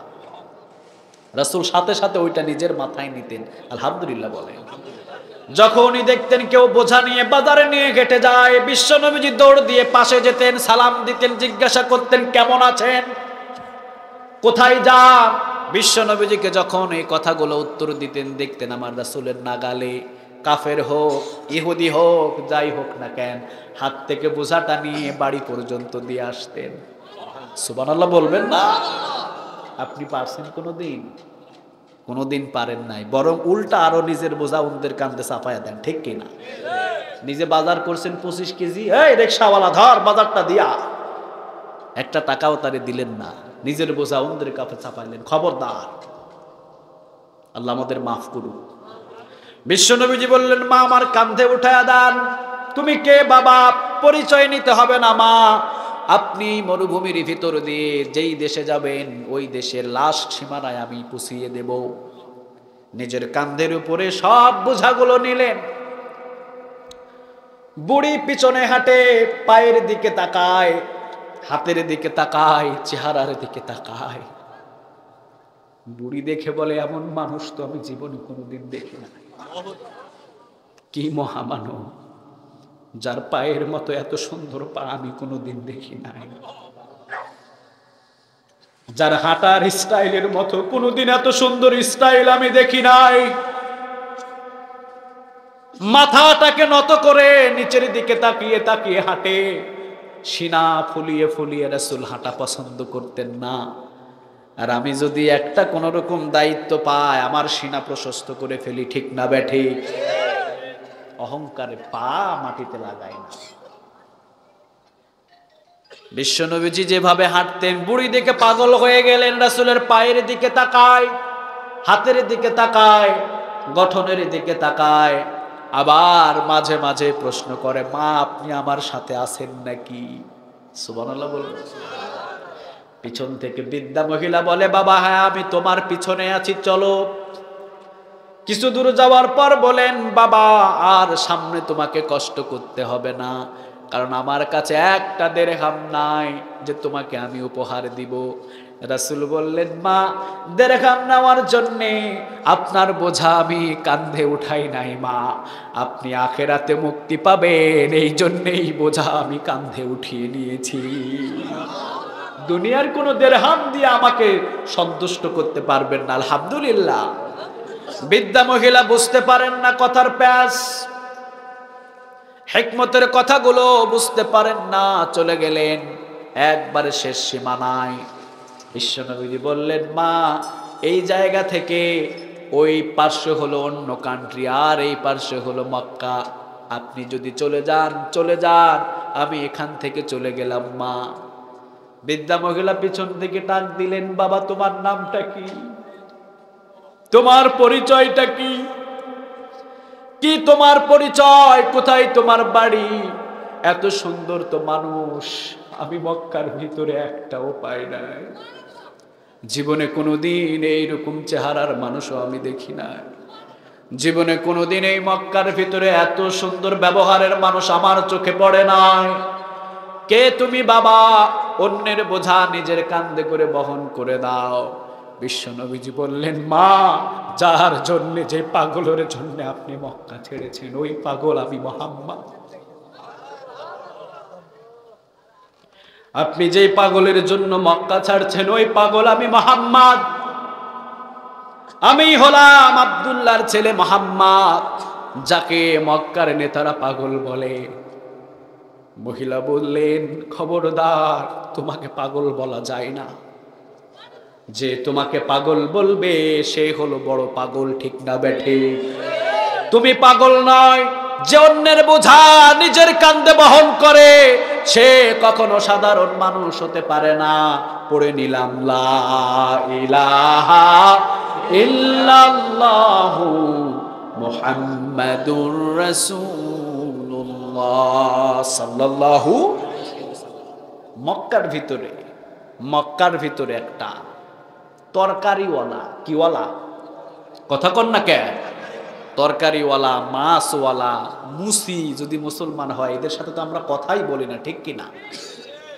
রাসূল সাথে সাথে ওইটা নিজের মাথায় নিতেন। আলহামদুলিল্লাহ বলেন। যখনই দেখতেন কেউ বোঝা নিয়ে বাজারে নিয়ে হেঁটে যায়, বিশ্বনবীজি দৌড় দিয়ে পাশে যেতেন, সালাম দিতেন, জিজ্ঞাসা করতেন কেমন আছেন, কোথায় যান। বিশ্বনবীজিকে যখন এই কথাগুলো উত্তর দিতেন, দেখতেন আমার রাসূলের নাগালে কাফের হোক ইহুদি হোক যাই হোক না কেন, হাত থেকে বোঝাটা নিয়ে বাড়ি পর্যন্ত দিয়ে আসতেন। সুবহানাল্লাহ বলবেন না? আপনি পারছেন কোনোদিন পারেন নাই, বরং উল্টা আরো নিজের বোঝা অন্যদের কাঁধে চাপায়া দেন, ঠিক কিনা? নিজে বাজার করছেন 25 কেজি, এই রিকশাওয়ালা ধর বাজারটা দিয়া, একটা টাকাও তারে দিলেন না, নিজের বোঝা অন্যদের কাঁধে চাপাইলেন। খবরদার, আল্লাহ আমাদের মাফ করুন। বিশ্বনবীজি বললেন, মা আমার কাঁধে উঠায়া দেন। তুমি কে বাবা? পরিচয় নিতে হবে না মা, আপনি মরুভূমির ভিতর দিয়ে যেই দেশে যাবেন ওই দেশের লাস্ট সীমানায় আমি পুষিয়ে দেব। নিজের কাঁধের উপরে সব বোঝাগুলো নিলেন। বুড়ি পিছনে হাঁটে, পায়ের দিকে তাকায়, হাতের দিকে তাকায়, চেহারার দিকে তাকায়। বুড়ি দেখে বলে, এমন মানুষ তো আমি জীবনে কোনোদিন দেখি না। কি মহামানব, যার পায়ের মতো এত সুন্দর পা আমি কোনোদিন দেখি নাই, যার হাঁটার স্টাইলের মতো কোনোদিন এত সুন্দর স্টাইল আমি দেখি নাই। মাথাটাকে নত করে নিচের দিকে তাকিয়ে তাকিয়ে হাঁটে, সিনা ফুলিয়ে ফুলিয়ে রাসূল হাঁটা পছন্দ করতেন না। আর আমি যদি একটা কোন রকম দায়িত্ব পাই, আমার সিনা প্রশস্ত করে ফেলি, ঠিক না ব্যাঠি? অহংকারে পা মাটিতে লাগায় না। বিশ্বনবীজি যেভাবে হাঁটতেন, বুড়ি দেখে পাগল হয়ে গেলেন। রাসূলের পায়ের দিকে তাকায়, হাতের দিকে তাকায়, গঠনের দিকে তাকায়, আবার মাঝে মাঝে প্রশ্ন করে, মা আপনি আমার সাথে আছেন নাকি? সুবহানাল্লাহ বলুন। পিছন থেকে বৃদ্ধা মহিলা বলে, বাবা হ্যাঁ আমি তোমার পিছনে আছি, চলো। কিছু দূর যাওয়ার পর বলেন, বাবা আর সামনে তোমাকে কষ্ট করতে হবে না, কারণ আমার কাছে একটা দিরহাম নাই যে তোমাকে আমি উপহার দিব। রাসূল বললেন, মা দিরহাম নেওয়ার জন্যে আপনার বোঝা আমি কাঁধে উঠাই নাই মা, আপনি আখিরাতে মুক্তি পাবেন এই জন্যেই বোঝা আমি কাঁধে উঠিয়ে নিয়েছি। দুনিয়ার কোনো দিরহাম দিয়ে আমাকে সন্তুষ্ট করতে পারবেন না। আলহামদুলিল্লাহ। বৃদ্ধা মহিলা বুঝতে পারেন না কথার প্যাস, হিকমতের কথাগুলো বুঝতে পারেন না, চলে গেলেন একবারে শেষ সীমানায়। বিশ্বনবীজি বললেন, মা এই জায়গা থেকে ওই পার্শ্বে হলো অন্য কান্ট্রি, আর এই পার্শ্বে হলো মক্কা, আপনি যদি চলে যান চলে যান, আমি এখান থেকে চলে গেলাম মা। বৃদ্ধা মহিলা পিছন থেকে ডাক দিলেন, বাবা তোমার নামটা কি, তোমার পরিচয়টা কি, কি তোমার পরিচয়, কোথায় তোমার বাড়ি, এত সুন্দর তো মানুষ আমি মক্কার ভিতরে একটাও পাই নাই, জীবনে কোনোদিন এইরকম চেহারার মানুষও আমি দেখি নাই, জীবনে কোনোদিন এই মক্কার ভিতরে এত সুন্দর ব্যবহারের মানুষ আমার চোখে পড়ে নাই। কে তুমি বাবা, অন্যের বোঝা নিজের কাঁধে করে বহন করে দাও। বিশ্বনবীজি বললেন, মা যার জন্য, যে পাগলের জন্য আপনি মক্কা ছেড়েছেন, ওই পাগল আমি মুহাম্মদ। আপনি যেই পাগলের জন্য মক্কা ছাড়ছেন ওই পাগল আমি মুহাম্মদ, আমি হলাম আব্দুল্লাহর ছেলে মুহাম্মদ, যাকে মক্কার নেতারা পাগল বলে। মহিলা বললেন, খবরদার, তোমাকে পাগল বলা যায় না, যে তোমাকে পাগল বলবে সে হলো বড় পাগল, ঠিক না বেঠে? তুমি পাগল নয়, যে অন্যের বোঝা নিজের কাঁধে বহন করে সে কখনো সাধারণ মানুষ হতে পারে না। পড়ে নিলাম লা ইলাহা ইল্লাল্লাহু মুহাম্মাদুর রাসূলুল্লাহ সাল্লাল্লাহু। মক্কার ভিতরে একটা তরকারিওয়ালা, কিওয়ালা, কথা কন না কে, তরকারিওয়ালা, মাছওয়ালা, মুসি যদি মুসলমান হয়, এদের সাথে তো আমরা কথাই বলি না, ঠিক কিনা?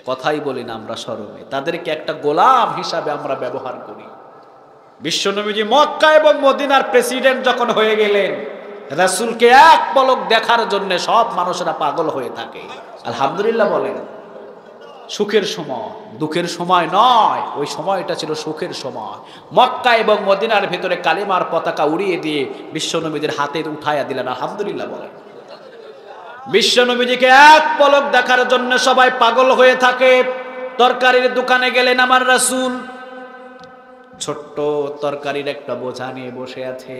কথাই বলি না আমরা শরমে, তাদেরকে একটা গোলাম হিসাবে আমরা ব্যবহার করি। বিশ্বনবীজি মক্কা এবং মদিনার প্রেসিডেন্ট যখন হয়ে গেলেন, রাসূলকে এক পলক দেখার জন্য সব মানুষেরা পাগল হয়ে থাকে। আলহামদুলিল্লাহ বলেন। সুখের সময়, দুঃখের সময় নয়, ওই সময়টা ছিল সুখের সময়। মক্কা এবং মদিনার ভিতরে কালিমার পতাকা উড়িয়ে দিয়ে বিশ্বনবীদের হাতে উঠাইয়া দিলেন। আলহামদুলিল্লাহ বলেন। বিশ্বনবীজিকে এক পলক দেখার জন্য সবাই পাগল হয়ে থাকে। তরকারির দোকানে গেলেন আমার রাসূল, ছোট্ট তরকারির একটা বোঝা নিয়ে বসে আছে।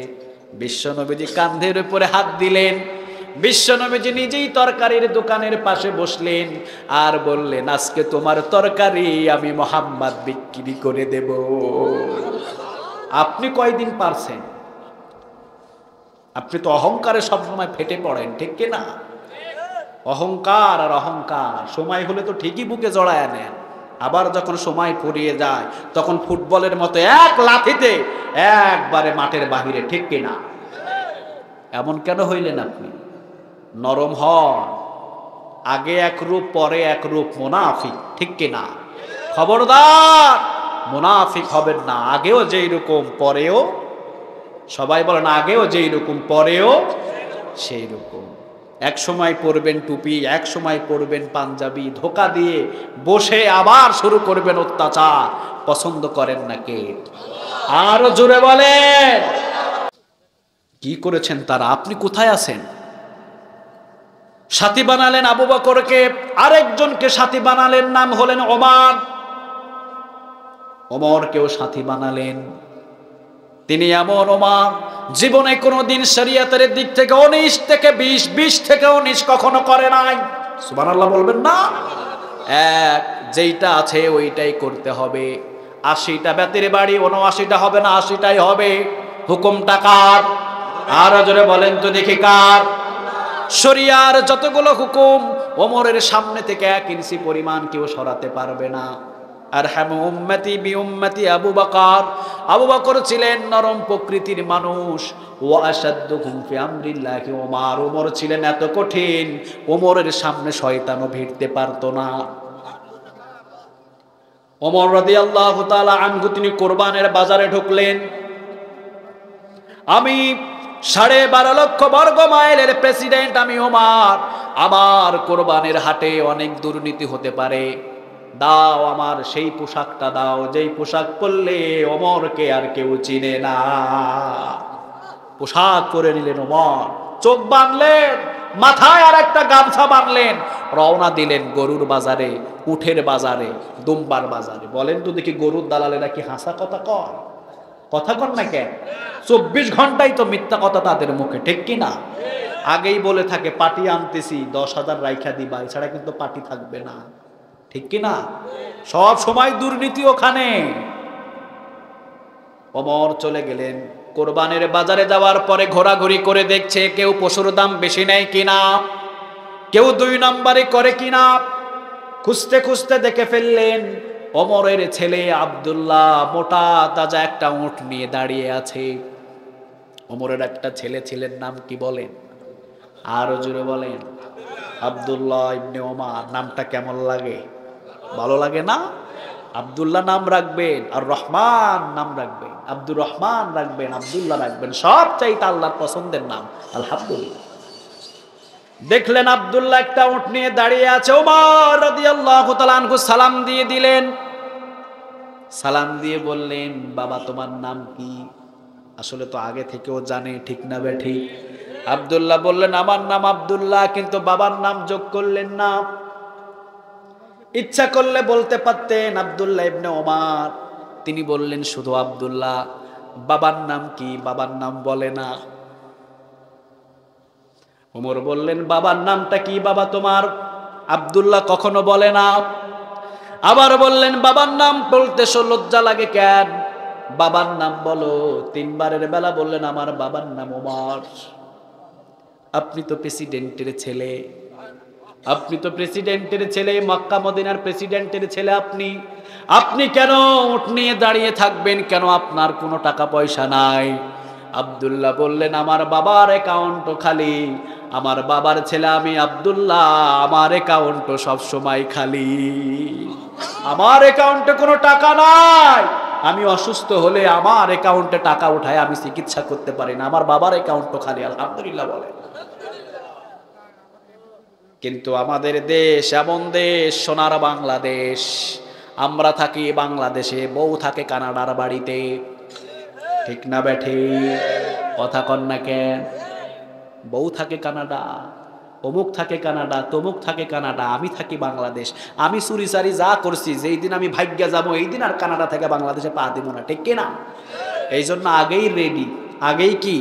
বিশ্বনবীজি কাঁধের উপরে হাত দিলেন। বিশ্বনবীজি নিজেই তরকারির দোকানের পাশে বসলেন আর বললেন, আজকে তোমার তরকারি আমি মুহাম্মদ বিক্রি করে দেব। আপনি কয়দিন পারছেন? আপনি তো অহংকারে সবসময় ফেটে পড়েন, ঠিক কিনা? অহংকার আর অহংকার, সময় হলে তো ঠিকই বুকে জড়ায় নেন, আবার যখন সময় ফুরিয়ে যায় তখন ফুটবলের মতো এক লাথিতে একবারে মাঠের বাহিরে, ঠিক কিনা? এমন কেন হইলেন আপনি? নরম হন। আগে এক রূপ পরে এক রূপ, মুনাফিক, ঠিক কিনা? খবরদার মুনাফিক হবেন না। আগেও যেই রকম পরেও, সবাই বলেন, আগেও যেই রকম পরেও সেই রকম। এক সময় পরবেন টুপি, এক সময় পরবেন পাঞ্জাবি, ধোকা দিয়ে বসে আবার শুরু করবেন অত্যাচার। পছন্দ করেন না কে? আরো জোরে বলেন। কি করেছেন তারা? আপনি কোথায় আছেন? সাথী বানালেন আবু বকরকে, আরেকজনকে সাথী বানালেন, নাম হলেন ওমর। ওমরকেও সাথী বানালেন। তিনি এমন ওমর, জীবনে কোনোদিন শরীয়তের দিক থেকে 19 থেকে 20, 20 থেকে 19 কখনো করে নাই। সুবহানাল্লাহ বলবেন না? এক যেইটা আছে ওইটাই করতে হবে। 80টা বেতের বাড়ি, 79টা হবে না, 80টাই হবে। হুকুমটা কার? আর জোরে বলেন তো দেখি কার? শরিয়ার যতগুলো হুকুম ওমরের সামনে থেকে 1 ইঞ্চি পরিমাণ কেউ সরাতে পারবে না। আরহামু উম্মতি বি উম্মতি আবু বকর। আবু বকর ছিলেন নরম প্রকৃতির মানুষ। ওয়া আশাদ্দুহুম ফি আমরিল্লাহি ওমর। ওমর ছিলেন এত কঠিন, ওমরের সামনে শয়তানও ভিড়তে পারতো না। ওমর রাদিয়াল্লাহু তাআলা আনহু তিনি কোরবানের বাজারে ঢুকলেন। আমি 12.5 লক্ষ বর্গ মাইলের প্রেসিডেন্ট, আমি ওমর। আমার কোরবানের হাটে অনেক দুর্নীতি হতে পারে, দাও আমার সেই পোশাকটা দাও যেই পোশাক পরলে ওমরকে আর কেউ চিনে না। পোশাক পরে নিলেন ওমর, চোখ বাঁধলেন, মাথায় আর একটা গামছা বাঁধলেন, রওনা দিলেন গরুর বাজারে, উঠের বাজারে, দুম্বার বাজারে। বলেন তো দেখি, গরুর দালালেরা কি হাসা কথা কয়? কথা কন না কেন? 24 ঘন্টাই তো মিথ্যা কথা তাদের মুখে, ঠিক কি না? আগেই বলে থাকে পাটি আনতেছি 10,000 রাইখা দিবা, এছাড়া কিন্তু পাটি থাকবে না, ঠিক কি না? সব সময় দুর্নীতি ওখানে। ওমর চলে গেলেন কোরবানের বাজারে। যাওয়ার পরে ঘোরাঘুরি করে দেখছে কেউ পশুর দাম বেশি নেয় কিনা, কেউ 2 নম্বরে করে কিনা। খুঁজতে খুঁজতে দেখে ফেললেন ওমরের ছেলে আব্দুল্লাহ মোটা তাজা একটা উট নিয়ে দাঁড়িয়ে আছে। ওমরের একটা ছেলে ছিলেন, নাম কি বলেন? আরো জোরে বলেন। আব্দুল্লাহ ইবনে ওমর। নামটা কেমন লাগে? ভালো লাগে না? আব্দুল্লাহ নাম রাখবেন, আর রহমান নাম রাখবেন, আব্দুর রহমান রাখবেন, আব্দুল্লাহ রাখবেন, সব চাইতে আল্লাহর পছন্দের নাম। আলহামদুলিল্লাহ। দেখলেন আব্দুল্লাহ একটা উট নিয়ে দাঁড়িয়ে আছে। ওমর রাদিয়াল্লাহু তাআলা আনহু সালাম দিয়ে দিলেন। সালাম দিয়ে বললেন, বাবা তোমার নাম কি? আসলে তো আগে থেকেও জানে, ঠিক না বে ঠিক? আব্দুল্লাহ বললেন, আমার নাম আব্দুল্লাহ, কিন্তু বাবার নাম যোগ করলেন না। ইচ্ছা করলে বলতে পারতেন আব্দুল্লাহ ইবনে ওমর, তিনি বললেন শুধু আব্দুল্লাহ। বাবার নাম কি? বাবার নাম বলে না। ওমর বললেন, বাবার নামটা কি বাবা তোমার? আব্দুল্লাহ কখনো বলে না। আবার বললেন, বাবার নাম বলতে লজ্জা লাগে কেন? বাবার নাম বলো। 3 বারের বেলা বললেন, আমার বাবার নাম ওমর। আপনি তো প্রেসিডেন্টের ছেলে, আপনি তো প্রেসিডেন্টের ছেলে, মক্কা মদিনার প্রেসিডেন্টের ছেলে। আপনি কেন উট নিয়ে দাঁড়িয়ে থাকবেন? কেন আপনার কোনো টাকা পয়সা নাই? আব্দুল্লাহ বললেন, আমার বাবার অ্যাকাউন্টও খালি। আমার বাবার ছেলে আমি আব্দুল্লাহ, আমার অ্যাকাউন্টও সব সময় খালি। আমার অ্যাকাউন্টে কোনো টাকা নাই। আমি অসুস্থ হলে আমার অ্যাকাউন্টে টাকা উঠায় আমি চিকিৎসা করতে পারি না, আমার বাবার অ্যাকাউন্টও খালি। আলহামদুলিল্লাহ বলে। কিন্তু আমাদের দেশ এমন দেশ, সোনার বাংলাদেশ। আমরা থাকি বাংলাদেশে, বউ থাকে কানাডার বাড়িতে, ঠিক না বেঠি? কথা কন না কেন? বউ থাকে কানাডা, অমুক থাকে কানাডা, তমুক থাকে কানাডা, আমি থাকি বাংলাদেশ। আমি চুরি চারি যা করছি, যেই দিন আমি ভাগ্যা যাবো এই দিন আর কানাডা থেকে বাংলাদেশে পা দিব না, ঠিক কিনা? এই জন্য আগেই রেডি। আগেই কি?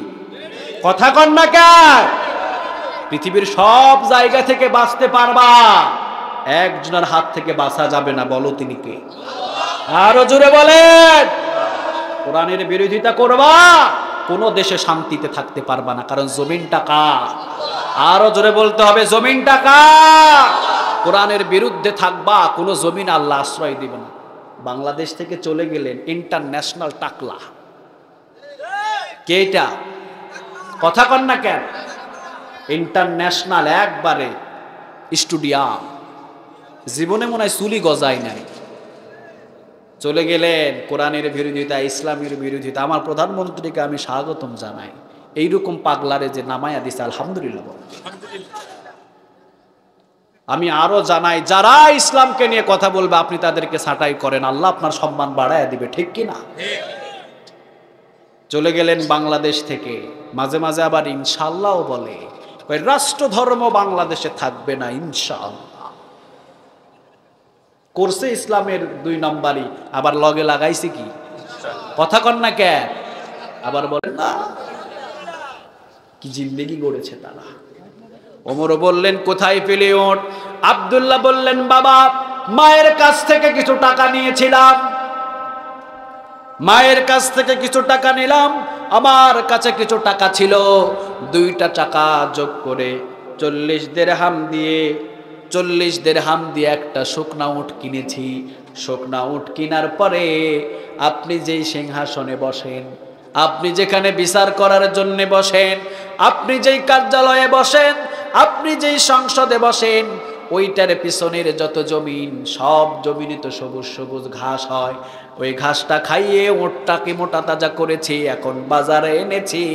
কথা কন না কেন? পৃথিবীর সব জায়গা থেকে বাঁচতে পারবা, একজনের হাত থেকে বাঁচা যাবে না। বলো তিনি কে? আরো জোরে বলেন। কোরআনের বিরোধিতা করবা, কোন দেশে শান্তিতে থাকতে পারবা না, কারণ জমিনটা কার? আরো জোরে বলতে হবে, জমিনটা কার? কোরআনের বিরুদ্ধে থাকবা, কোন জমিন আল্লাহ আশ্রয় দিবে না। বাংলাদেশ থেকে চলে গেলেন ইন্টারন্যাশনাল টাকলা। কে এটা? কথা কন না কেন? ইন্টারন্যাশনাল একবারে স্টুডিয়াম, জীবনে মনে হয় চুলি গজায় নাই। চলে গেলেন কোরআনের বিরোধিতা, ইসলামের বিরোধিতা। আমার প্রধানমন্ত্রীকে আমি স্বাগতম জানাই, এইরকম পাগলারে যে নামায়া দিছে। আলহামদুলিল্লাহ। আমি আরো জানাই, যারা ইসলামকে নিয়ে কথা বলবে আপনি তাদেরকে ছাঁটাই করেন, আল্লাহ আপনার সম্মান বাড়ায় দিবে, ঠিক কিনা? চলে গেলেন বাংলাদেশ থেকে। মাঝে মাঝে আবার ইনশাআল্লাহ বলে, রাষ্ট্র ধর্ম বাংলাদেশে থাকবে না ইনশাআল্লাহ। করছে ইসলামের 2 নম্বরই, আবার লগে লাগাইছে কি? কথা কন না কেন? আবার বলেন না, কি জিন্দেগি গড়েছে তারা। ওমর বললেন, কোথায় পেলে ওঠ? আব্দুল্লাহ বললেন, বাবা মায়ের কাছ থেকে কিছু টাকা নিয়েছিলাম, মায়ের কাছ থেকে কিছু টাকা নিলাম, আমার কাছে কিছু টাকা ছিল, 2টা টাকা যোগ করে 40 দিরহাম দিয়ে একটা শুকনা উট কিনেছি। শুকনা উট কিনার পরে আপনি যেই সিংহাসনে বসেন, আপনি যেখানে বিচার করার জন্য বসেন, আপনি যেই কার্যালয়ে বসেন, আপনি যেই সংসদে বসেন, ওইটার পিছনের যত জমিন, সব জমিনে তো সবুজ সবুজ ঘাস হয়। ওই ঘাসটা খাইয়ে উটটাকে মোটা তাজা করেছি, এখন বাজারে এনেছি,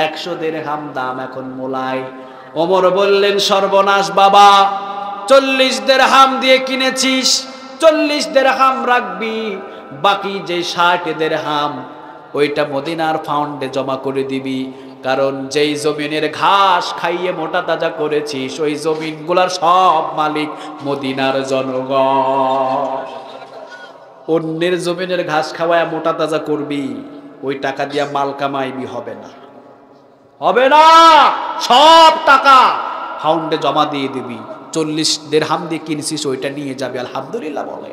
100 দিরহাম দাম এখন মোলাই। ওমর বললেন, সর্বনাশ বাবা, 40 দিরহাম দিয়ে কিনেছিস, 40 দিরহাম রাখবি, বাকি যে 60 দিরহাম ওইটা মদিনার ফাউন্ডে জমা করে দিবি। কারণ যেই জমিনের ঘাস খাইয়ে মোটা তাজা করেছিস, ওই জমিনগুলার সব মালিক মদিনার জনগণ। অন্যের জমিনের ঘাস খাওয়ায় মোটা তাজা করবি, ওই টাকা দিয়া মাল কামাইবি, হবে না, হবে না। সব টাকা ফাউন্ডে জমা দিয়ে দিবি, 40 দিরহাম দিয়ে কিনছিস ওইটা নিয়ে যাবে। আলহামদুলিল্লাহ বলে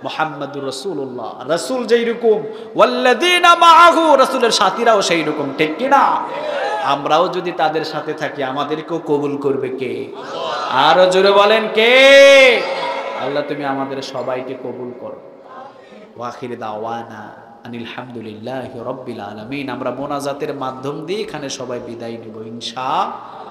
মুহাম্মাদুর রাসূলুল্লাহ। রাসূল যেই রকম, ওয়াল্লাযীনা মাআহু, রাসূলের সাথীরাও সেই রকম, ঠিক কি না? আমরাও যদি তাদের সাথে থাকি, আমাদেরকেও কবুল করবে কে? আরো জোরে বলেন কে? আল্লাহ তুমি আমাদের সবাইকে কবুল করো। ওয়া আখির দাওয়ানা আনিল হামদুলিল্লাহি রাব্বিল আলামিন। আমরা মোনাজাতের মাধ্যম দিয়ে এখানে সবাই বিদায় নেব ইনশাআল্লাহ।